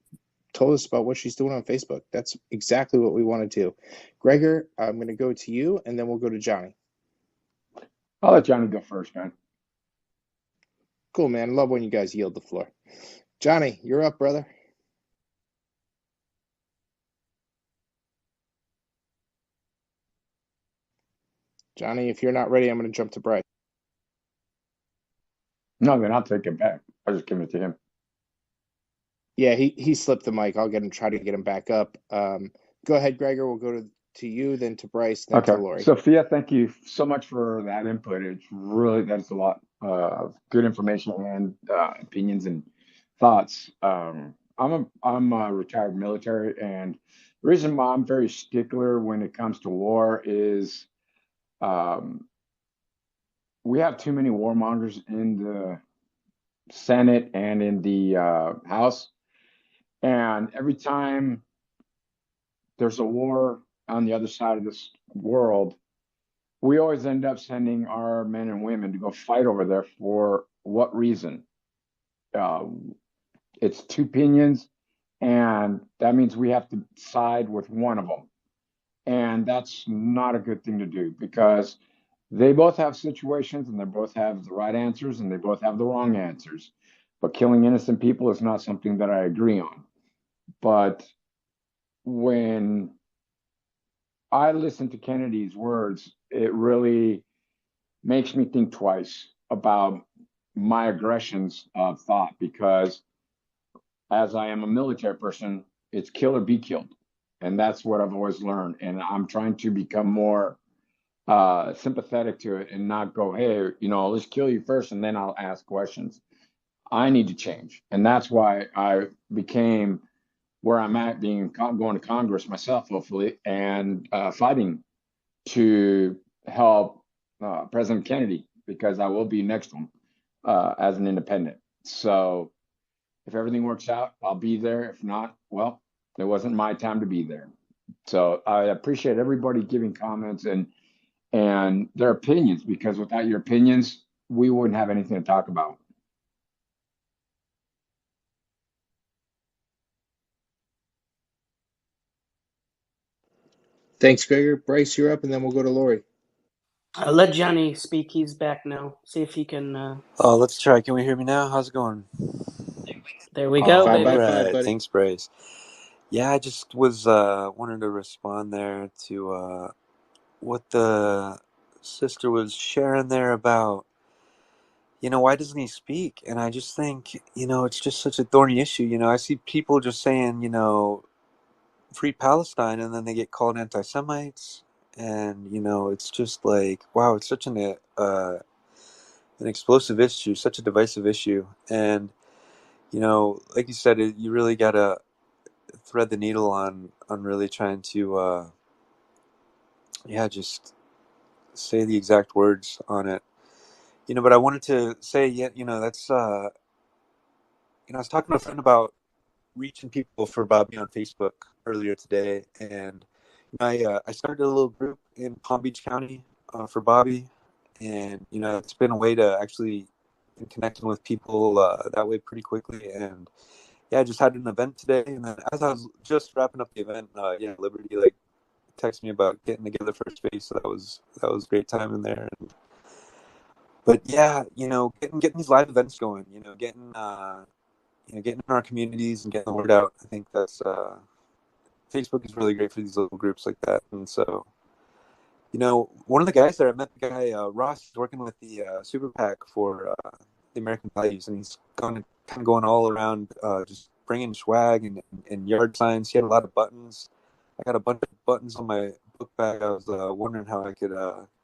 told us about what she's doing on Facebook. That's exactly what we want to do. Gregor, I'm going to go to you, and then we'll go to Johnny. I'll let Johnny go first, man. Cool, man. Love when you guys yield the floor. Johnny, you're up, brother. Johnny, if you're not ready, I'm going to jump to Bryce. No, then I'll take it back. I'll just give it to him. Yeah, he slipped the mic. I'll try to get him back up. Go ahead, Gregor. We'll go to you, then to Bryce, then to Okay. Lori. Sophia, thank you so much for that input. That's a lot of good information and opinions and thoughts. I'm a retired military, and the reason why I'm very stickler when it comes to war is um, we have too many warmongers in the Senate and in the House. And every time there's a war on the other side of this world, we always end up sending our men and women to go fight over there. For what reason? Uh, it's two opinions, and that means we have to side with one of them. And that's not a good thing to do, because they both have situations and they both have the right answers and they both have the wrong answers. But killing innocent people is not something that I agree on. But when I listen to Kennedy's words, it really makes me think twice about my aggressions of thought, because as I am a military person, it's kill or be killed. And that's what I've always learned. And I'm trying to become more sympathetic to it and not go, hey, let's kill you first and then I'll ask questions. I need to change. And that's why I became where I'm at, going to Congress myself, hopefully, and fighting to help President Kennedy, because I will be next one as an independent. So if everything works out, I'll be there. If not, well, it wasn't my time to be there. So I appreciate everybody giving comments and their opinions, because without your opinions, we wouldn't have anything to talk about. Thanks, Gregor. Bryce, you're up, and then we'll go to Lori. Let Johnny speak. He's back now. See if he can. Oh, let's try. Can we hear me now? How's it going? There we go, Five All by baby. five, right. buddy. Thanks, Brace. Yeah, I just was wanted to respond there to what the sister was sharing there about, why doesn't he speak? And I just think, it's just such a thorny issue. I see people just saying, free Palestine, and then they get called anti-Semites. And, it's just like, wow, it's such an explosive issue, such a divisive issue. And, like you said, you really got to thread the needle on really trying to just say the exact words on it. But I wanted to say, that's I was talking to a friend about reaching people for Bobby on Facebook earlier today, and I started a little group in Palm Beach County for Bobby, and it's been a way to actually been connecting with people that way pretty quickly. And yeah, I just had an event today, and then as I was just wrapping up the event, Liberty texted me about getting together for space, so that was great time in there. But yeah, getting these live events going, getting in our communities and getting the word out. I think that's Facebook is really great for these little groups like that. And so, one of the guys there, I met the guy Ross, is working with the Super PAC for the American Values, and he's kind of going all around, just bringing swag and yard signs. He had a lot of buttons. I got a bunch of buttons on my book bag. I was wondering how I could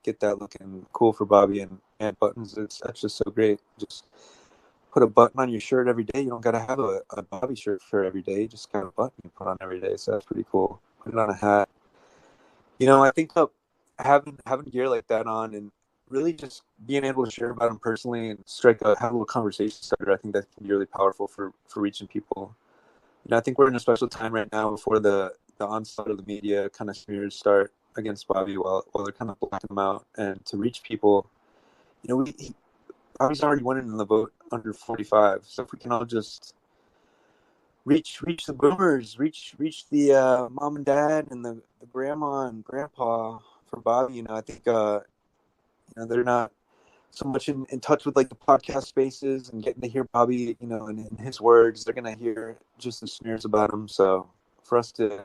get that looking cool for Bobby, and buttons. That's just so great. Just put a button on your shirt every day. You don't got to have a Bobby shirt for every day. You just got a button you put on every day. So that's pretty cool. Put it on a hat. I think having gear like that on and really just being able to share about them personally and have a little conversation starter, I think that can be really powerful for reaching people. I think we're in a special time right now before the onslaught of the media kind of smears start against Bobby while they're kind of blacking him out. And to reach people, Bobby's already winning in the vote under 45. So if we can all just reach the boomers, reach the mom and dad and the grandma and grandpa for Bobby, I think they're not so much in touch with like the podcast spaces and getting to hear Bobby, in his words. They're gonna hear just the smears about him. So for us to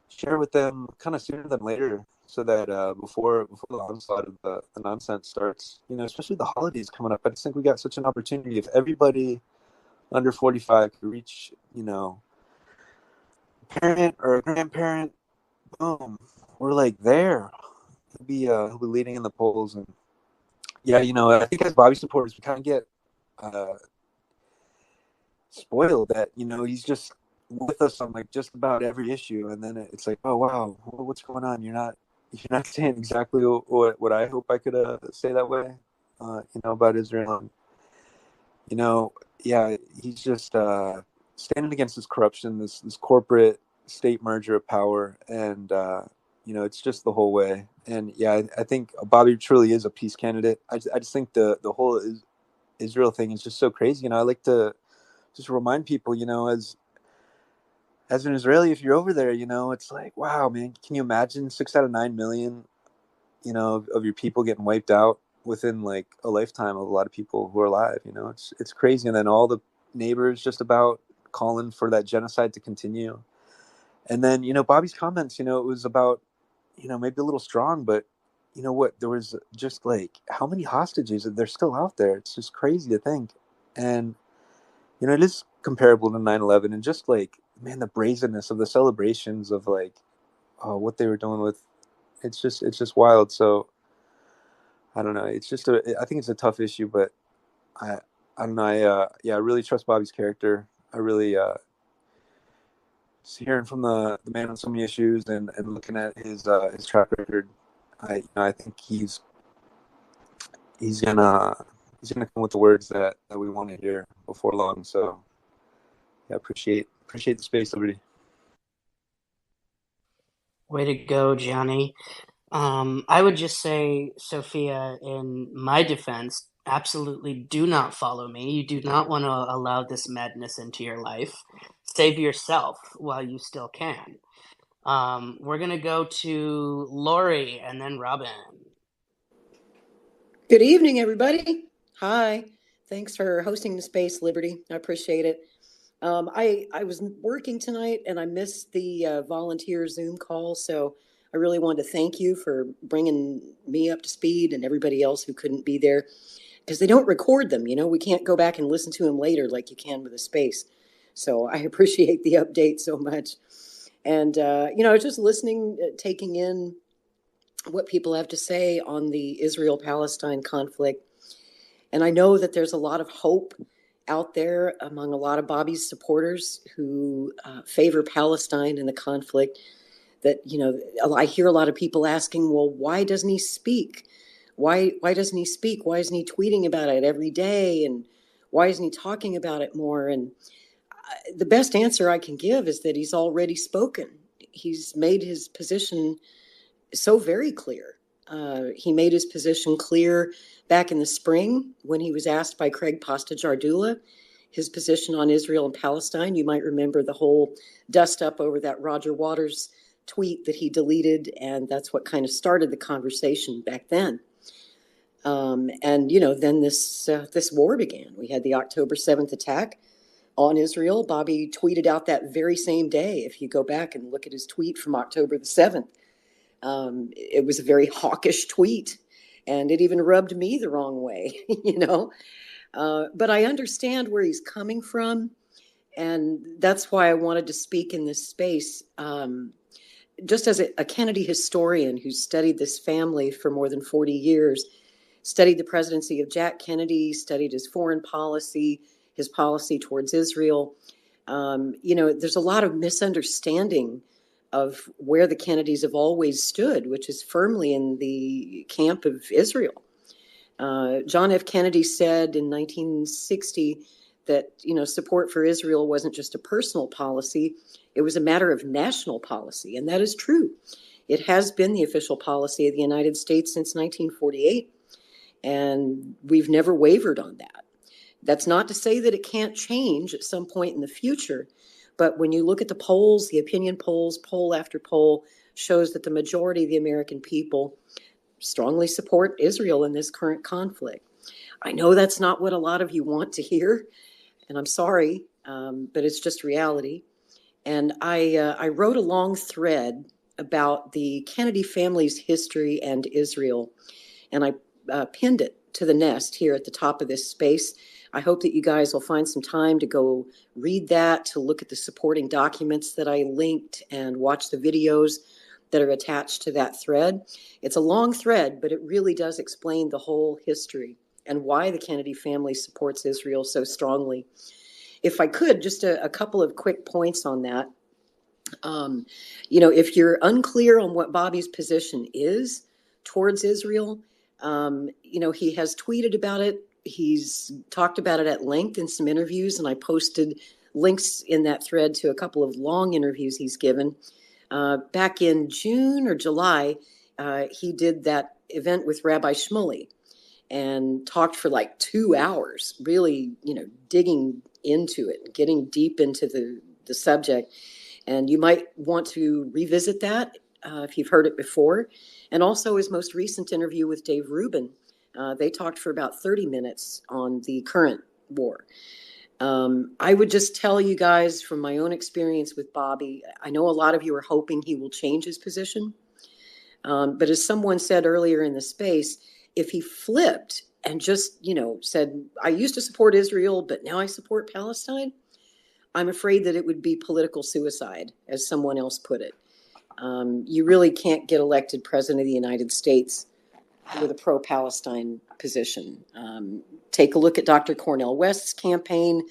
share with them kind of sooner than later, so that before the onslaught of the nonsense starts, especially the holidays coming up, I just think we got such an opportunity. If everybody under 45 could reach, a parent or a grandparent, boom, we're like there. He'll be leading in the polls. And yeah, I think as Bobby supporters, we kind of get spoiled that he's just with us on like just about every issue, and then it's like, oh wow, what's going on? You're not saying exactly what I hope I could say that way, about Israel. And, yeah, he's just standing against this corruption, this corporate state merger of power, and it's just the whole way. And yeah, I think Bobby truly is a peace candidate. I just think the whole Israel thing is just so crazy. I like to just remind people, as an Israeli, if you're over there, it's like, wow, man, can you imagine 6 out of 9 million, of your people getting wiped out within like a lifetime of a lot of people who are alive? It's crazy. And then all the neighbors just about calling for that genocide to continue. And then, Bobby's comments, it was about, maybe a little strong, but what, there was just like, how many hostages they're still out there? It's just crazy to think. And, it is comparable to 9/11, and just like, man, the brazenness of the celebrations of like, what they were doing with, it's just wild. So I don't know. It's just I think it's a tough issue, but I don't know. I really trust Bobby's character. I really, hearing from the man on so many issues and looking at his track record, I think he's gonna come with the words that we want to hear before long. So yeah, appreciate the space, Liberty. Way to go, Johnny. I would just say, Sophia, in my defense, absolutely do not follow me. You do not want to allow this madness into your life. Save yourself while you still can. We're going to go to Lori and then Robin. Good evening, everybody. Hi. Thanks for hosting the space, Liberty. I appreciate it. I was working tonight and I missed the volunteer Zoom call, so I really wanted to thank you for bringing me up to speed and everybody else who couldn't be there because they don't record them. You know, we can't go back and listen to them later like you can with a space. So I appreciate the update so much. And, I was just listening, taking in what people have to say on the Israel-Palestine conflict. And I know that there's a lot of hope out there among a lot of Bobby's supporters who favor Palestine in the conflict. That, I hear a lot of people asking, well, why doesn't he speak? Why doesn't he speak? Why isn't he tweeting about it every day? And why isn't he talking about it more? And the best answer I can give is that he's already spoken. He's made his position so very clear. He made his position clear back in the spring when he was asked by Craig Pasta-Jardula his position on Israel and Palestine. You might remember the whole dust up over that Roger Waters tweet that he deleted, and that's what kind of started the conversation back then. Then this war began. We had the October 7th attack on Israel. Bobby tweeted out that very same day. If you go back and look at his tweet from October the 7th, it was a very hawkish tweet, and it even rubbed me the wrong way, But I understand where he's coming from, and that's why I wanted to speak in this space. Just as a Kennedy historian who studied this family for more than 40 years, studied the presidency of Jack Kennedy, studied his foreign policy, his policy towards Israel. There's a lot of misunderstanding of where the Kennedys have always stood, which is firmly in the camp of Israel. John F. Kennedy said in 1960 that, support for Israel wasn't just a personal policy, it was a matter of national policy, and that is true. It has been the official policy of the United States since 1948, and we've never wavered on that. That's not to say that it can't change at some point in the future, but when you look at the polls, the opinion polls, poll after poll shows that the majority of the American people strongly support Israel in this current conflict. I know that's not what a lot of you want to hear, and I'm sorry, but it's just reality. And I wrote a long thread about the Kennedy family's history and Israel, and I pinned it to the nest here at the top of this space. I hope that you guys will find some time to go read that, to look at the supporting documents that I linked and watch the videos that are attached to that thread. It's a long thread, but it really does explain the whole history and why the Kennedy family supports Israel so strongly. If I could, just a couple of quick points on that. If you're unclear on what Bobby's position is towards Israel, he has tweeted about it. He's talked about it at length in some interviews, and I posted links in that thread to a couple of long interviews he's given. Back in June or July, he did that event with Rabbi Shmuley and talked for like 2 hours, really, digging into it, getting deep into the subject. And you might want to revisit that if you've heard it before. And also his most recent interview with Dave Rubin. They talked for about 30 minutes on the current war. I would just tell you guys from my own experience with Bobby, I know a lot of you are hoping he will change his position. But as someone said earlier in the space, if he flipped and just, said, I used to support Israel, but now I support Palestine, I'm afraid that it would be political suicide, as someone else put it. You really can't get elected president of the United States with a pro-Palestine position. Take a look at Dr. Cornel West's campaign.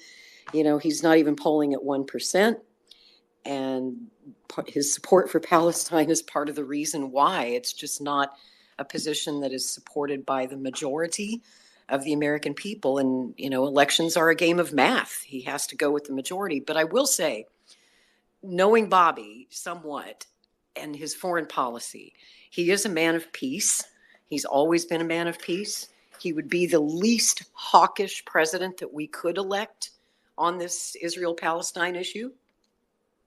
He's not even polling at 1%. And his support for Palestine is part of the reason why. It's just not a position that is supported by the majority of the American people. And, elections are a game of math. He has to go with the majority. But I will say, knowing Bobby somewhat and his foreign policy, he is a man of peace. He's always been a man of peace. He would be the least hawkish president that we could elect on this Israel-Palestine issue.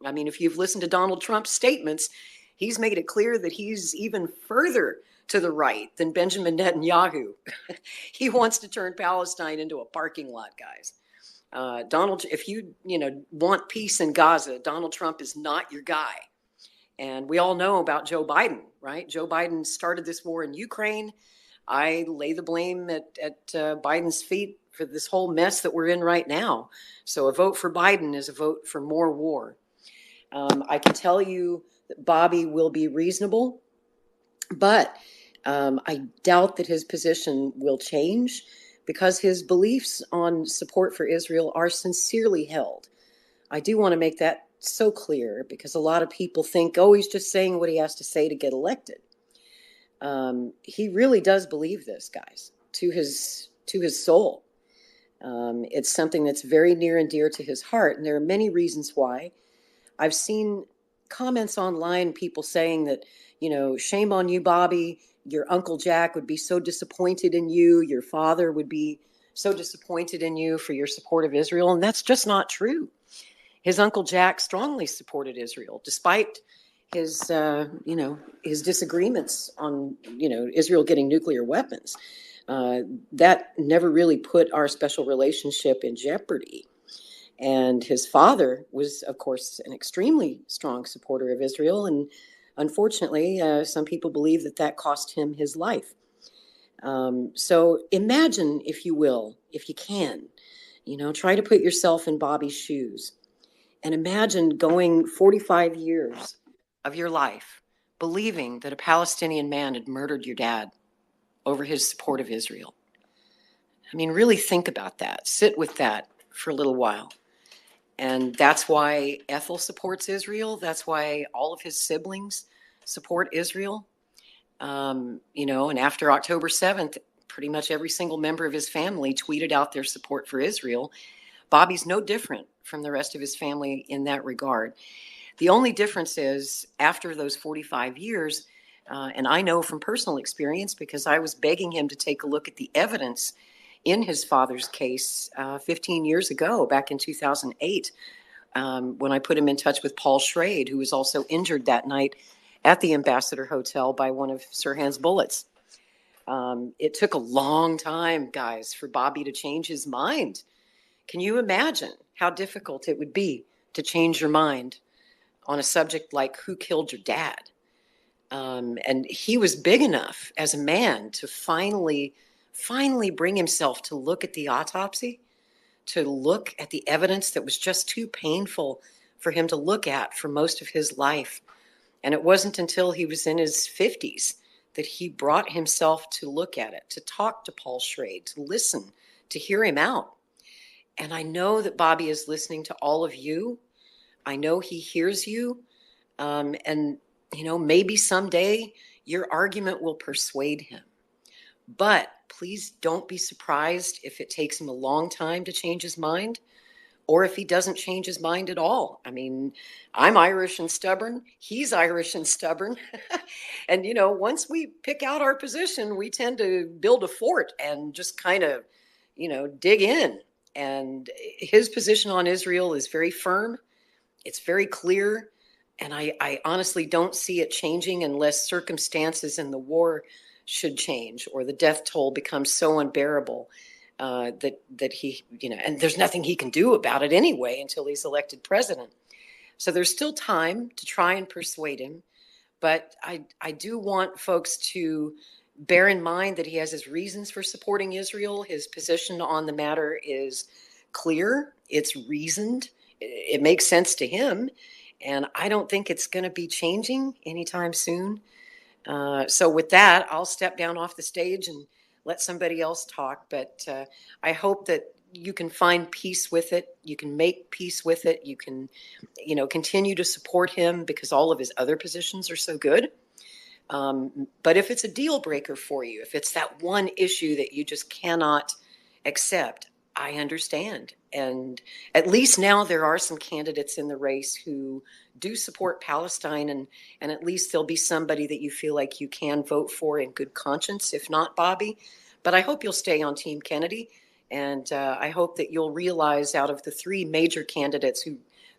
I mean, if you've listened to Donald Trump's statements, He's made it clear that he's even further to the right than Benjamin Netanyahu. He wants to turn Palestine into a parking lot, guys. Donald, if you want peace in Gaza, Donald Trump is not your guy. And we all know about Joe Biden, right? Joe Biden started this war in Ukraine. I lay the blame at Biden's feet for this whole mess that we're in right now. So a vote for Biden is a vote for more war. I can tell you that Bobby will be reasonable, but I doubt that his position will change because his beliefs on support for Israel are sincerely held. I do want to make that so clear because a lot of people think, oh, he's just saying what he has to say to get elected. He really does believe this, guys, to his soul. It's something that's very near and dear to his heart, and there are many reasons why. I've seen comments online, people saying that, shame on you, Bobby. Your Uncle Jack would be so disappointed in you. Your father would be so disappointed in you for your support of Israel. And that's just not true. His Uncle Jack strongly supported Israel, despite his, his disagreements on, Israel getting nuclear weapons. That never really put our special relationship in jeopardy. And his father was, of course, an extremely strong supporter of Israel. And unfortunately, some people believe that cost him his life. So imagine, if you will, if you can, try to put yourself in Bobby's shoes and imagine going 45 years of your life believing that a Palestinian man had murdered your dad over his support of Israel. I mean, really think about that. Sit with that for a little while. And that's why Ethel supports Israel. That's why all of his siblings support Israel. And after October 7th, pretty much every single member of his family tweeted out their support for Israel. Bobby's no different from the rest of his family in that regard. The only difference is after those 45 years, and I know from personal experience because I was begging him to take a look at the evidence in his father's case 15 years ago, back in 2008, when I put him in touch with Paul Schrade, who was also injured that night at the Ambassador Hotel by one of Sirhan's bullets. It took a long time, guys, for Bobby to change his mind. Can you imagine how difficult it would be to change your mind on a subject like who killed your dad? And he was big enough as a man to finally bring himself to look at the autopsy, to look at the evidence that was just too painful for him to look at for most of his life. And it wasn't until he was in his 50s that he brought himself to look at it, to talk to Paul Schrade, to listen, to hear him out. And I know that Bobby is listening to all of you. I know he hears you. And, maybe someday your argument will persuade him. But please don't be surprised if it takes him a long time to change his mind, or if he doesn't change his mind at all. I mean, I'm Irish and stubborn. He's Irish and stubborn. And, once we pick out our position, we tend to build a fort and just kind of, dig in. And his position on Israel is very firm. It's very clear. And I honestly don't see it changing unless circumstances in the war should change or the death toll becomes so unbearable that he, and there's nothing he can do about it anyway until he's elected president. So there's still time to try and persuade him. But I do want folks to bear in mind that he has his reasons for supporting Israel. His position on the matter is clear. It's reasoned. It makes sense to him. And I don't think it's going to be changing anytime soon. So with that, I'll step down off the stage and let somebody else talk. But I hope that you can find peace with it. You can make peace with it. You can, continue to support him because all of his other positions are so good. But if it's a deal breaker for you, if it's that one issue that you just cannot accept, I understand. And at least now there are some candidates in the race who do support Palestine, and at least there'll be somebody that you feel like you can vote for in good conscience, if not Bobby. But I hope you'll stay on Team Kennedy, and I hope that you'll realize out of the three major candidates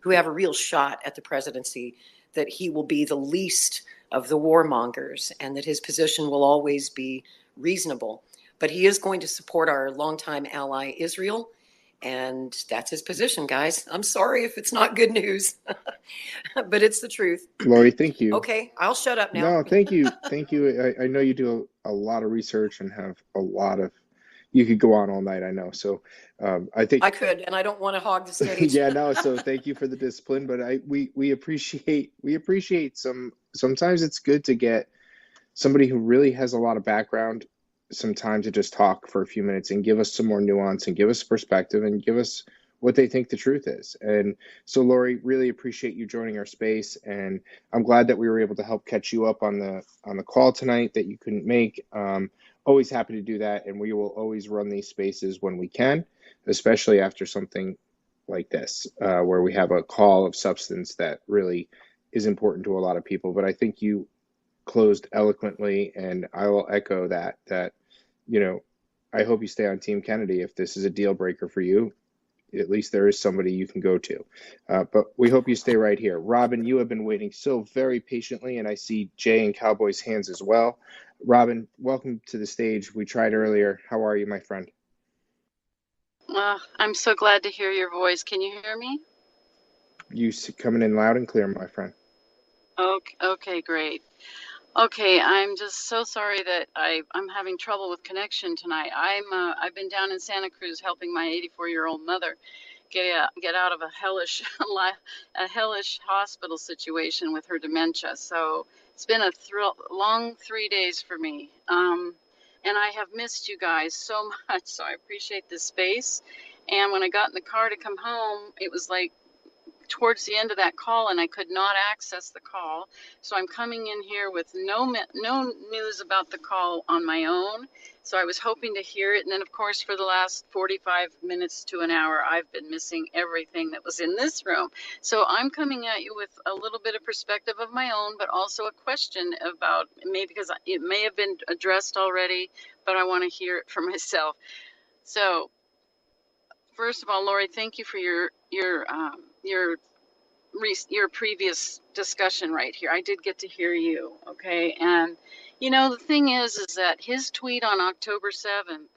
who have a real shot at the presidency, that he will be the least of the warmongers and that his position will always be reasonable. But he is going to support our longtime ally, Israel. And that's his position, guys. I'm sorry if it's not good news, but it's the truth. Lori, thank you. Okay, I'll shut up now. No, thank you. Thank you. I know you do a lot of research and have a lot of, you could go on all night, I know. So I think I could, and I don't want to hog the stage. yeah, no, so thank you for the discipline, but we appreciate sometimes it's good to get somebody who really has a lot of background some time to just talk for a few minutes and give us some more nuance and give us perspective and give us what they think the truth is. And so, Lori, really appreciate you joining our space, and I'm glad that we were able to help catch you up on the call tonight that you couldn't make. Always happy to do that, and we will always run these spaces when we can, especially after something like this, where we have a call of substance that really is important to a lot of people. But I think you closed eloquently, and I will echo that I hope you stay on Team Kennedy. If this is a deal breaker for you, at least there is somebody you can go to. But we hope you stay right here. Robin, you have been waiting so very patiently, and I see Jay and Cowboy's hands as well. Robin, welcome to the stage. We tried earlier. How are you, my friend? I'm so glad to hear your voice. Can you hear me? You coming in loud and clear, my friend. Okay, great. Okay, I'm just so sorry that I'm having trouble with connection tonight. I've been down in Santa Cruz helping my 84-year-old mother get out of a hellish hospital situation with her dementia. So it's been a long 3 days for me. And I have missed you guys so much. So I appreciate this space. And when I got in the car to come home, it was like towards the end of that call, and I could not access the call. So I'm coming in here with no news about the call on my own. So I was hoping to hear it. And then, of course, for the last 45 minutes to an hour, I've been missing everything that was in this room. So I'm coming at you with a little bit of perspective of my own, but also a question about, maybe because it may have been addressed already, but I want to hear it for myself. So first of all, Lori, thank you for your previous discussion right here. I did get to hear you, okay? And the thing is that his tweet on October 7th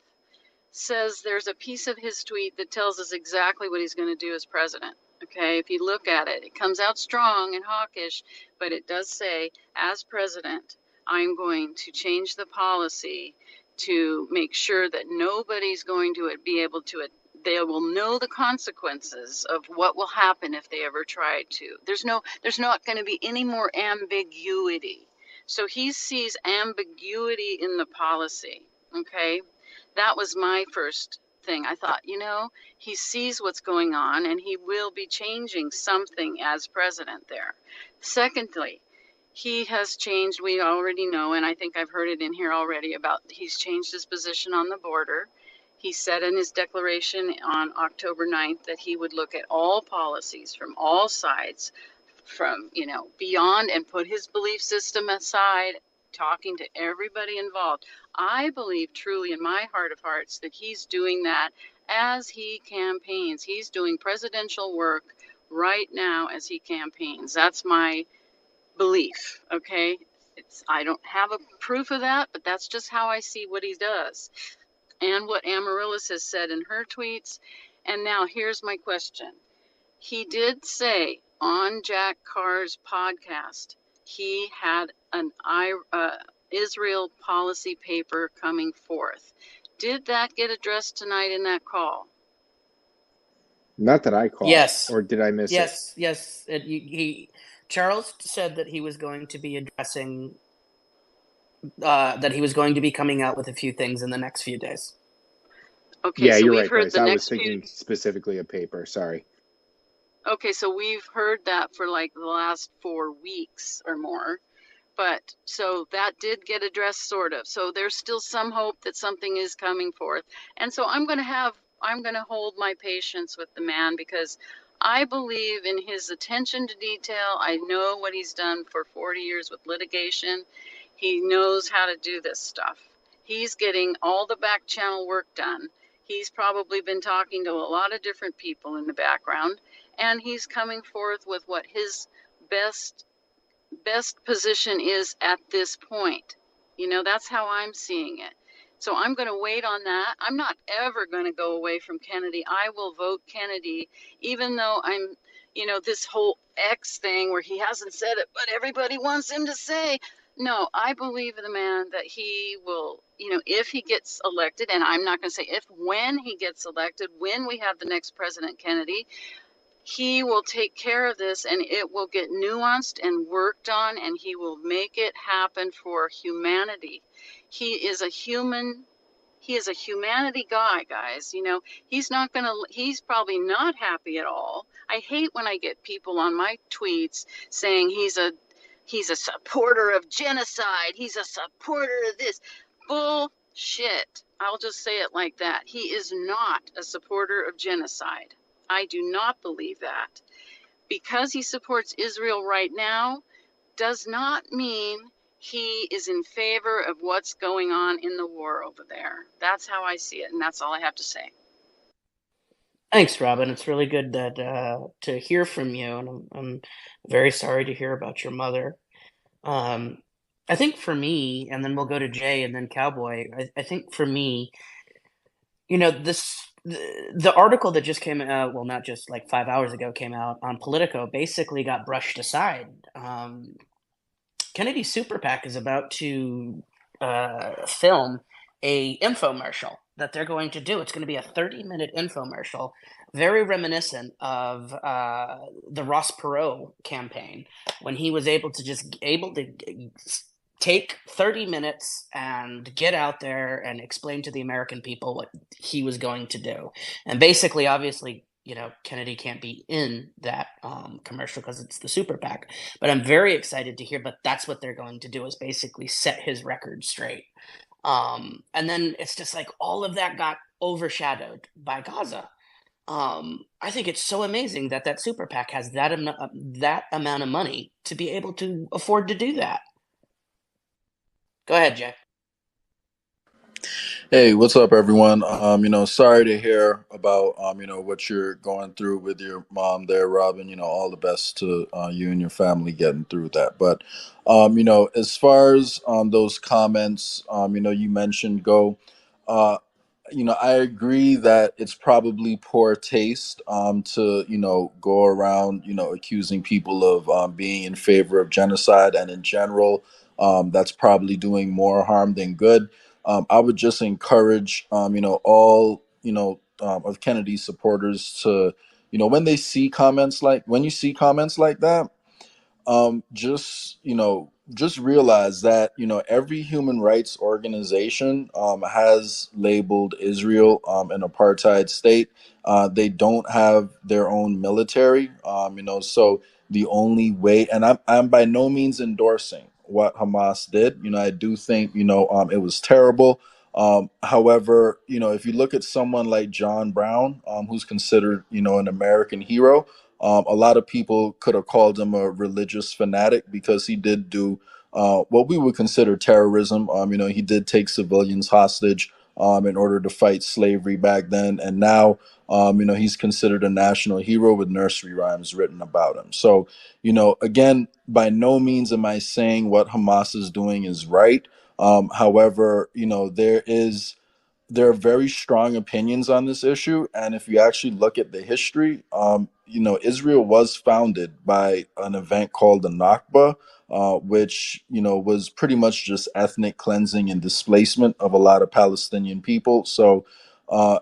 says there's a piece of his tweet that tells us exactly what he's going to do as president. Okay, if you look at it, it comes out strong and hawkish, but it does say, as president, I'm going to change the policy to make sure that nobody's going to be able to they will know the consequences of what will happen if they ever try to. There's not going to be any more ambiguity. So he sees ambiguity in the policy. Okay, that was my first thing. I thought, he sees what's going on and he will be changing something as president there. Secondly, he has changed, we already know, and I think I've heard it in here already, about he's changed his position on the border. He said in his declaration on October 9th that he would look at all policies from all sides, from, beyond, and put his belief system aside, talking to everybody involved. I believe truly in my heart of hearts that he's doing that as he campaigns. He's doing presidential work right now as he campaigns. That's my belief, okay? I don't have a proof of that, but that's just how I see what he does. And what Amaryllis has said in her tweets. And now here's my question. He did say on Jack Carr's podcast, he had an Israel policy paper coming forth. Did that get addressed tonight in that call? Not that I caught. Yes. Or did I miss it? Yes. Charles said that he was going to be addressing that he was going to be coming out with a few things in the next few days. Okay, yeah, so you're we've right, heard Bryce. the I next was thinking specifically a paper. Sorry. Okay, so we've heard that for like the last 4 weeks or more. But so that did get addressed, sort of. So there's still some hope that something is coming forth. And so I'm going to hold my patience with the man, because I believe in his attention to detail. I know what he's done for 40 years with litigation. He knows how to do this stuff. He's getting all the back channel work done. He's probably been talking to a lot of different people in the background, and he's coming forth with what his best best position is at this point. You know, that's how I'm seeing it. So I'm going to wait on that. I'm not ever going to go away from Kennedy. I will vote Kennedy, even though I'm, you know, this whole X thing where he hasn't said it, but everybody wants him to say. No, I believe in the man that he will, you know, if he gets elected, and I'm not going to say if, when he gets elected, when we have the next President Kennedy, he will take care of this and it will get nuanced and worked on and he will make it happen for humanity. He is a human, he is a humanity guy, guys. You know, he's probably not happy at all. I hate when I get people on my tweets saying he's a supporter of genocide, he's a supporter of this. Bullshit. I'll just say it like that. He is not a supporter of genocide. I do not believe that. Because he supports Israel right now does not mean he is in favor of what's going on in the war over there. That's how I see it, and that's all I have to say. Thanks, Robin. It's really good that to hear from you, and I'm very sorry to hear about your mother. I think for me, and then we'll go to Jay and then Cowboy. I think for me, you know, the article that just came out, well, not just like 5 hours ago, came out on Politico, basically got brushed aside. Kennedy Super PAC is about to film a infomercial that they're going to do. It's going to be a 30-minute infomercial, very reminiscent of the Ross Perot campaign, when he was able to take 30 minutes and get out there and explain to the American people what he was going to do. And basically, obviously, you know, Kennedy can't be in that commercial because it's the Super PAC. But I'm very excited to hear, but that's what they're going to do, is basically set his record straight. And then it's just like all of that got overshadowed by Gaza. I think it's so amazing that that Super PAC has that amount of money to be able to afford to do that. Go ahead, Jay. Hey, what's up, everyone? Sorry to hear about what you're going through with your mom there, Robin. All the best to you and your family getting through that. But as far as those comments, you mentioned uh, I agree that it's probably poor taste to go around accusing people of being in favor of genocide, and in general, that's probably doing more harm than good. I would just encourage, all, of Kennedy's supporters to, when you see comments like that, just realize that every human rights organization has labeled Israel an apartheid state. They don't have their own military, so the only way, and I'm by no means endorsing what Hamas did. I do think it was terrible. However, if you look at someone like John Brown, who's considered an American hero, a lot of people could have called him a religious fanatic because he did do what we would consider terrorism. He did take civilians hostage in order to fight slavery back then, and now he's considered a national hero with nursery rhymes written about him. So again, by no means am I saying what Hamas is doing is right. However, there are very strong opinions on this issue, and if you actually look at the history, Israel was founded by an event called the Nakba, which was pretty much just ethnic cleansing and displacement of a lot of Palestinian people. So,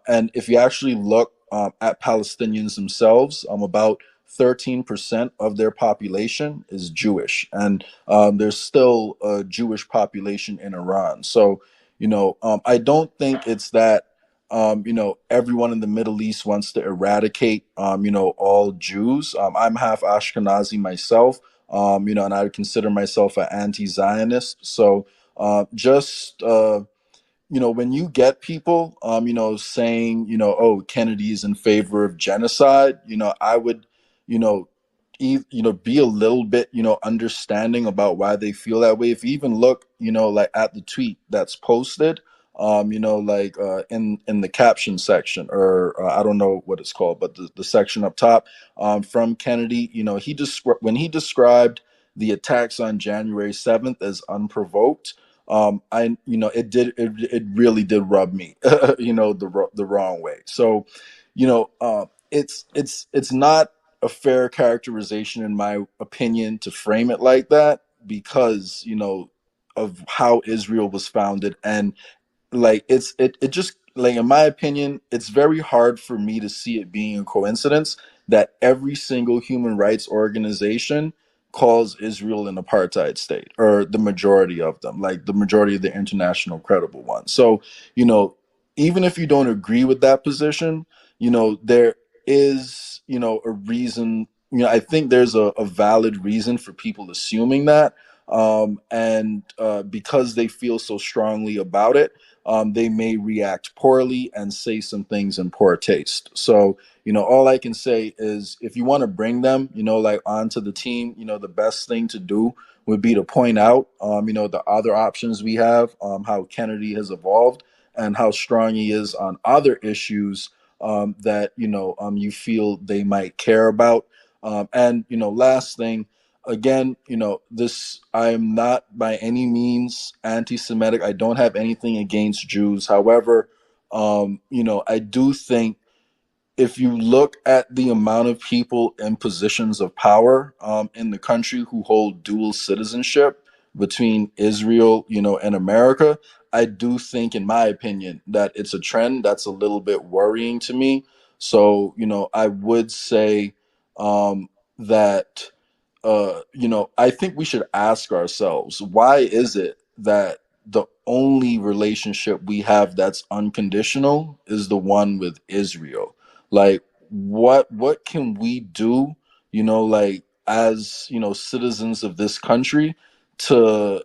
and if you actually look at Palestinians themselves, about 13% of their population is Jewish, and there's still a Jewish population in Iran. So I don't think it's that, everyone in the Middle East wants to eradicate, all Jews. I'm half Ashkenazi myself, and I would consider myself an anti-Zionist. So just, when you get people, saying, oh, Kennedy's in favor of genocide, I would, you know, be a little bit, understanding about why they feel that way. If you even look, like at the tweet that's posted, in the caption section, or I don't know what it's called, but the section up top, from Kennedy, when he described the attacks on January 7th as unprovoked, it really did rub me, the wrong way. So, it's not a fair characterization, in my opinion, to frame it like that, because of how Israel was founded. And like it just, like, in my opinion, it's very hard for me to see it being a coincidence that every single human rights organization calls Israel an apartheid state, or the majority of them, like the majority of the international credible ones. So, you know even if you don't agree with that position, there is, a reason. I think there's a valid reason for people assuming that, and because they feel so strongly about it, they may react poorly and say some things in poor taste. So, all I can say is, if you want to bring them, like, onto the team, the best thing to do would be to point out, the other options we have, how Kennedy has evolved and how strong he is on other issues, that, you feel they might care about. And, last thing, again, this, I am not by any means anti-Semitic. I don't have anything against Jews. However, I do think, if you look at the amount of people in positions of power, in the country, who hold dual citizenship between Israel, and America, I do think, in my opinion, that it's a trend that's a little bit worrying to me. So, I would say, that I think we should ask ourselves, why is it that the only relationship we have that's unconditional is the one with Israel? Like, what can we do, like, as, citizens of this country, to,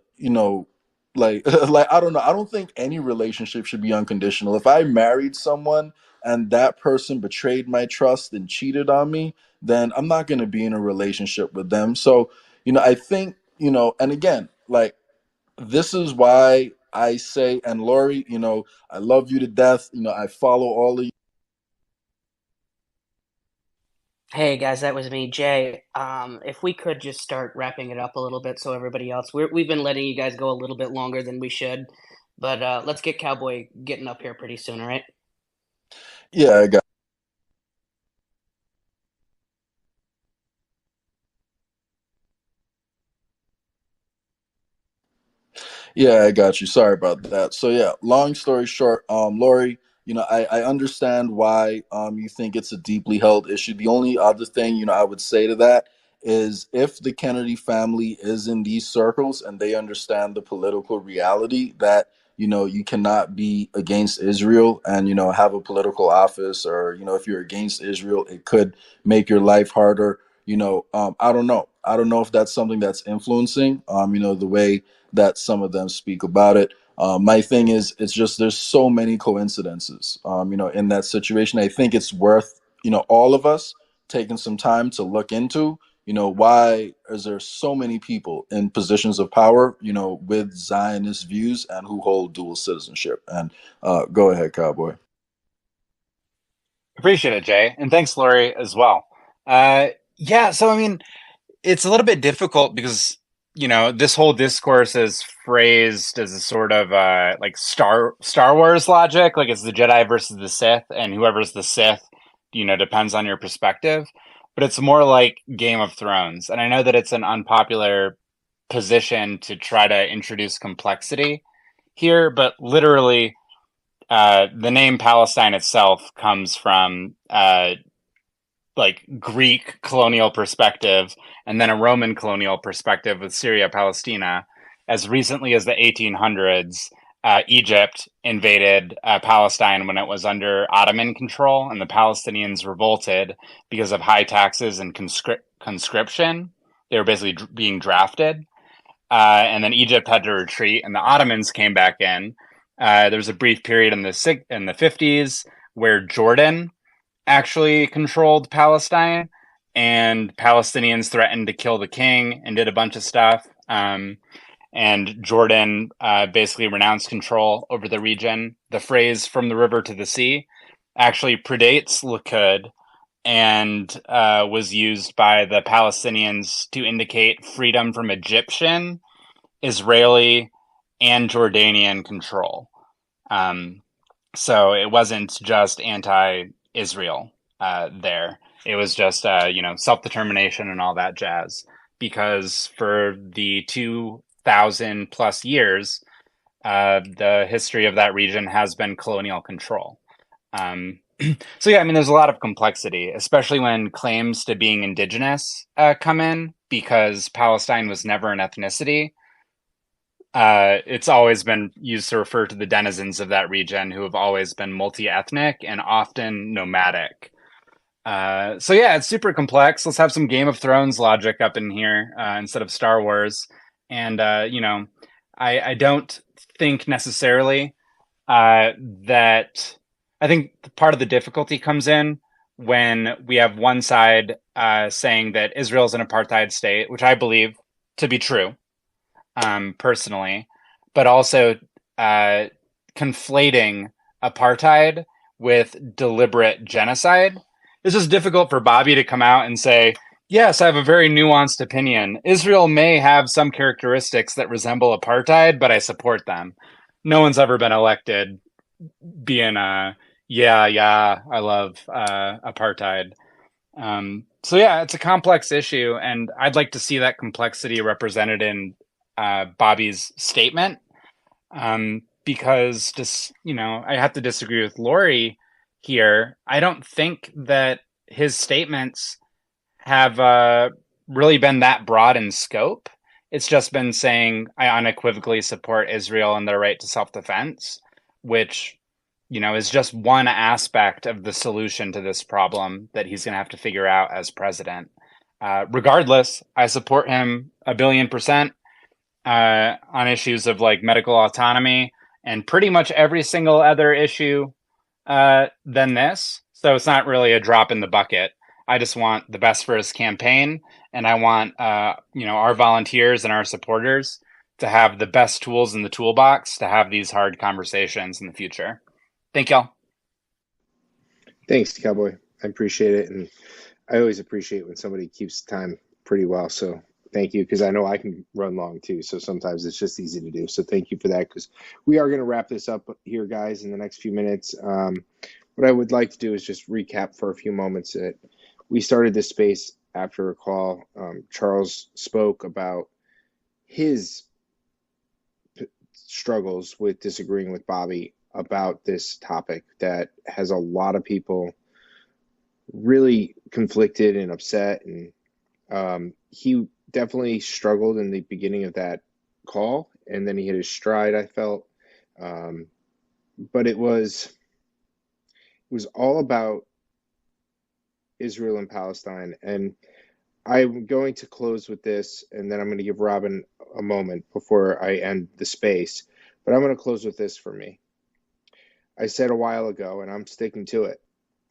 like, like, I don't know. I don't think any relationship should be unconditional. If I married someone and that person betrayed my trust and cheated on me, then I'm not going to be in a relationship with them. So, I think, and again, like, this is why I say, and Lori, I love you to death. I follow all of you. Hey guys, that was me, Jay. If we could just start wrapping it up a little bit, so everybody else, we've been letting you guys go a little bit longer than we should, but let's get Cowboy getting up here pretty soon, all right? Yeah, I got. Yeah, I got you. Sorry about that. So yeah, long story short, Lori, I understand why you think it's a deeply held issue. The only other thing, I would say to that is, if the Kennedy family is in these circles and they understand the political reality that, you cannot be against Israel and, have a political office, or, if you're against Israel, it could make your life harder. I don't know. I don't know if that's something that's influencing, the way that some of them speak about it. My thing is, it's just, there's so many coincidences, in that situation. I think it's worth, all of us taking some time to look into, why is there so many people in positions of power, with Zionist views and who hold dual citizenship. And go ahead, Cowboy. Appreciate it, Jay. And thanks, Lori, as well. Yeah, so I mean, it's a little bit difficult because, this whole discourse is phrased as a sort of like Star Wars logic, like it's the Jedi versus the Sith, and whoever's the Sith, depends on your perspective. But it's more like Game of Thrones. And I know that it's an unpopular position to try to introduce complexity here, but literally, the name Palestine itself comes from like Greek colonial perspective, and then a Roman colonial perspective with Syria, Palestina. As recently as the 1800s, Egypt invaded Palestine when it was under Ottoman control, and the Palestinians revolted because of high taxes and conscription. They were basically being drafted. And then Egypt had to retreat, and the Ottomans came back in. There was a brief period in the 50s where Jordan actually controlled Palestine, and Palestinians threatened to kill the king and did a bunch of stuff. And Jordan basically renounced control over the region. The phrase "from the river to the sea" actually predates Likud, and was used by the Palestinians to indicate freedom from Egyptian, Israeli, and Jordanian control. So it wasn't just anti-Israel there. It was just, self-determination and all that jazz. Because for the 2,000 plus years, the history of that region has been colonial control. So yeah, I mean, there's a lot of complexity, especially when claims to being indigenous come in, because Palestine was never an ethnicity. It's always been used to refer to the denizens of that region, who have always been multi-ethnic and often nomadic. So yeah, it's super complex. Let's have some Game of Thrones logic up in here instead of Star Wars. And I don't think necessarily that. I think part of the difficulty comes in when we have one side saying that Israel is an apartheid state, which I believe to be true, personally, but also conflating apartheid with deliberate genocide. It's just difficult for Bobby to come out and say, yes, I have a very nuanced opinion. Israel may have some characteristics that resemble apartheid, but I support them. No one's ever been elected being I love apartheid. So yeah, it's a complex issue, and I'd like to see that complexity represented in Bobby's statement. Because just, I have to disagree with Lori here. I don't think that his statements have really been that broad in scope. It's just been saying, I unequivocally support Israel and their right to self-defense, which, is just one aspect of the solution to this problem that he's going to have to figure out as president. Regardless, I support him 1,000,000,000% on issues of like medical autonomy and pretty much every single other issue than this. So it's not really a drop in the bucket. I just want the best for his campaign, and I want our volunteers and our supporters to have the best tools in the toolbox to have these hard conversations in the future. Thank y'all. Thanks, Cowboy. I appreciate it, and I always appreciate when somebody keeps time pretty well. So thank you, because I know I can run long too. So sometimes it's just easy to do. So thank you for that, because we are going to wrap this up here, guys, in the next few minutes. What I would like to do is just recap for a few moments that we started this space after a call. Charles spoke about his struggles with disagreeing with Bobby about this topic that has a lot of people really conflicted and upset. And he definitely struggled in the beginning of that call, and then he hit his stride, I felt. But it was all about Israel and Palestine. And I'm going to close with this, and then I'm going to give Robin a moment before I end the space. But I'm going to close with this for me. I said a while ago, and I'm sticking to it,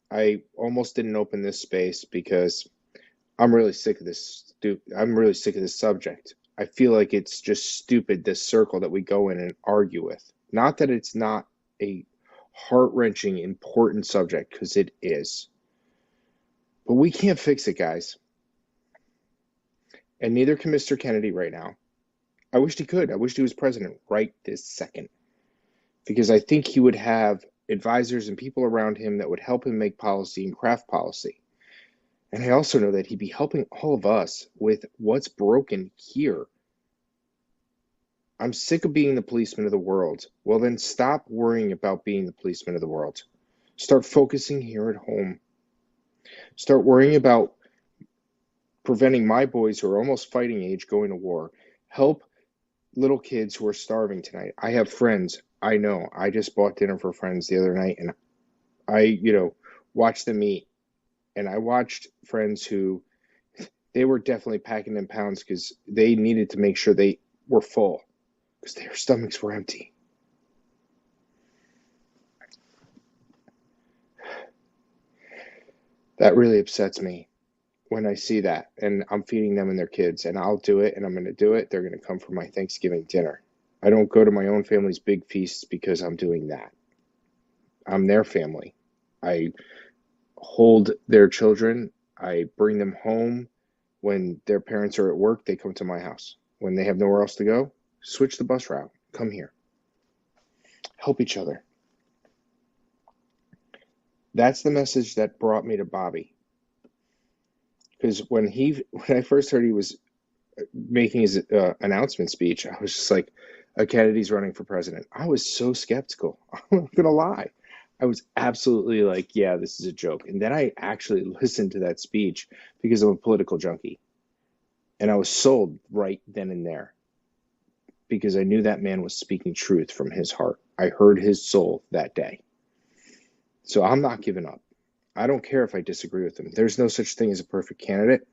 I almost didn't open this space because I'm really sick of this. I'm really sick of this subject. I feel like it's just stupid, this circle that we go in and argue with. Not that it's not a heart-wrenching, important subject, because it is. But we can't fix it, guys. And neither can Mr. Kennedy right now. I wished he could. I wished he was president right this second. Because I think he would have advisors and people around him that would help him make policy and craft policy. And I also know that he'd be helping all of us with what's broken here. I'm sick of being the policeman of the world. Well, then stop worrying about being the policeman of the world. Start focusing here at home. Start worrying about preventing my boys who are almost fighting age going to war. Help little kids who are starving tonight. I have friends. I know. I just bought dinner for friends the other night, and I, watched them eat. And I watched friends who, they were definitely packing in pounds because they needed to make sure they were full because their stomachs were empty. That really upsets me when I see that. And I'm feeding them and their kids, and I'll do it, and I'm going to do it. They're going to come for my Thanksgiving dinner. I don't go to my own family's big feasts because I'm doing that. I'm their family. I hold their children. I bring them home. When their parents are at work, they come to my house. When they have nowhere else to go, switch the bus route. Come here. Help each other. That's the message that brought me to Bobby. Because when I first heard he was making his announcement speech, I was just like, Kennedy's running for president. I was so skeptical. I'm not going to lie. I was absolutely like, yeah, this is a joke. And then I actually listened to that speech because I'm a political junkie. And I was sold right then and there because I knew that man was speaking truth from his heart. I heard his soul that day. So I'm not giving up. I don't care if I disagree with him. There's no such thing as a perfect candidate.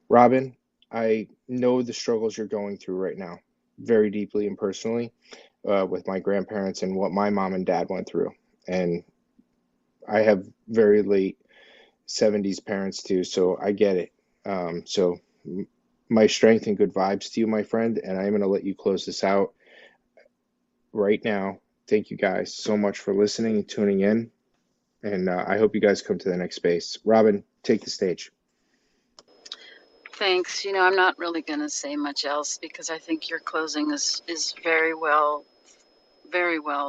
Robin, I know the struggles you're going through right now, very deeply and personally, with my grandparents and what my mom and dad went through. And I have very late 70s parents too, so I get it. So my strength and good vibes to you, my friend, and I'm going to let you close this out right now. Thank you guys so much for listening and tuning in, and I hope you guys come to the next space. Robin, take the stage. Thanks. I'm not really going to say much else because I think your closing is very well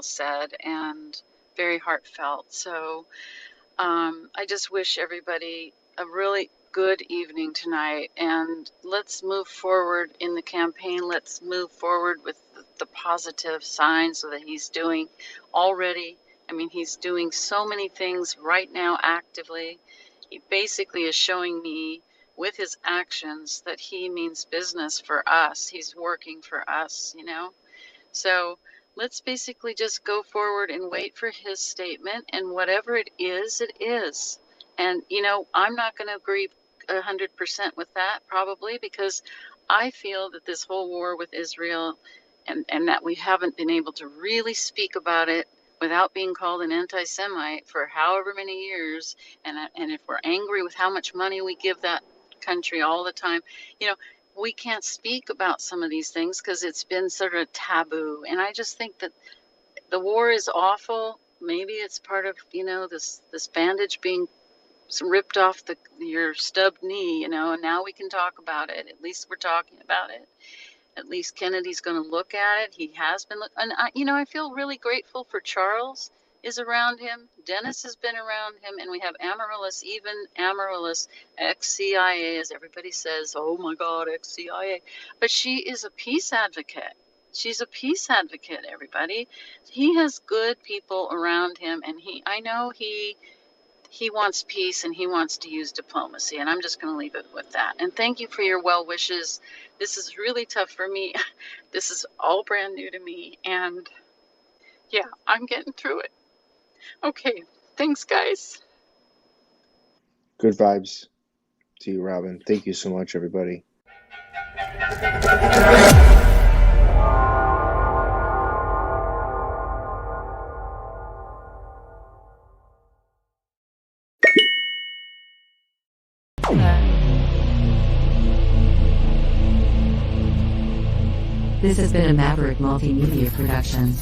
said and very heartfelt. So I just wish everybody a really good evening tonight, and let's move forward in the campaign. Let's move forward with the positive signs that he's doing already. I mean, he's doing so many things right now actively. He basically is showing me with his actions that he means business for us. He's working for us, So let's basically just go forward and wait for his statement, and whatever it is, it is. And, I'm not going to agree 100% with that probably, because I feel that this whole war with Israel and that we haven't been able to really speak about it without being called an anti-Semite for however many years, and if we're angry with how much money we give that country all the time, we can't speak about some of these things because it's been sort of taboo. And I just think that the war is awful. Maybe it's part of, this bandage being ripped off your stubbed knee, and now we can talk about it. At least we're talking about it. At least Kennedy's going to look at it. He has been, and I feel really grateful for Charles is around him. Dennis has been around him, and we have Amaryllis, even Amaryllis, ex-CIA, as everybody says. Oh my God, ex-CIA. But she is a peace advocate. She's a peace advocate, everybody. He has good people around him, and I know he wants peace and he wants to use diplomacy, and I'm just going to leave it with that. And thank you for your well wishes. This is really tough for me. This is all brand new to me, and yeah, I'm getting through it. Okay, thanks guys. Good vibes to you, Robin. Thank you so much, everybody. This has been a Maverick Multimedia production.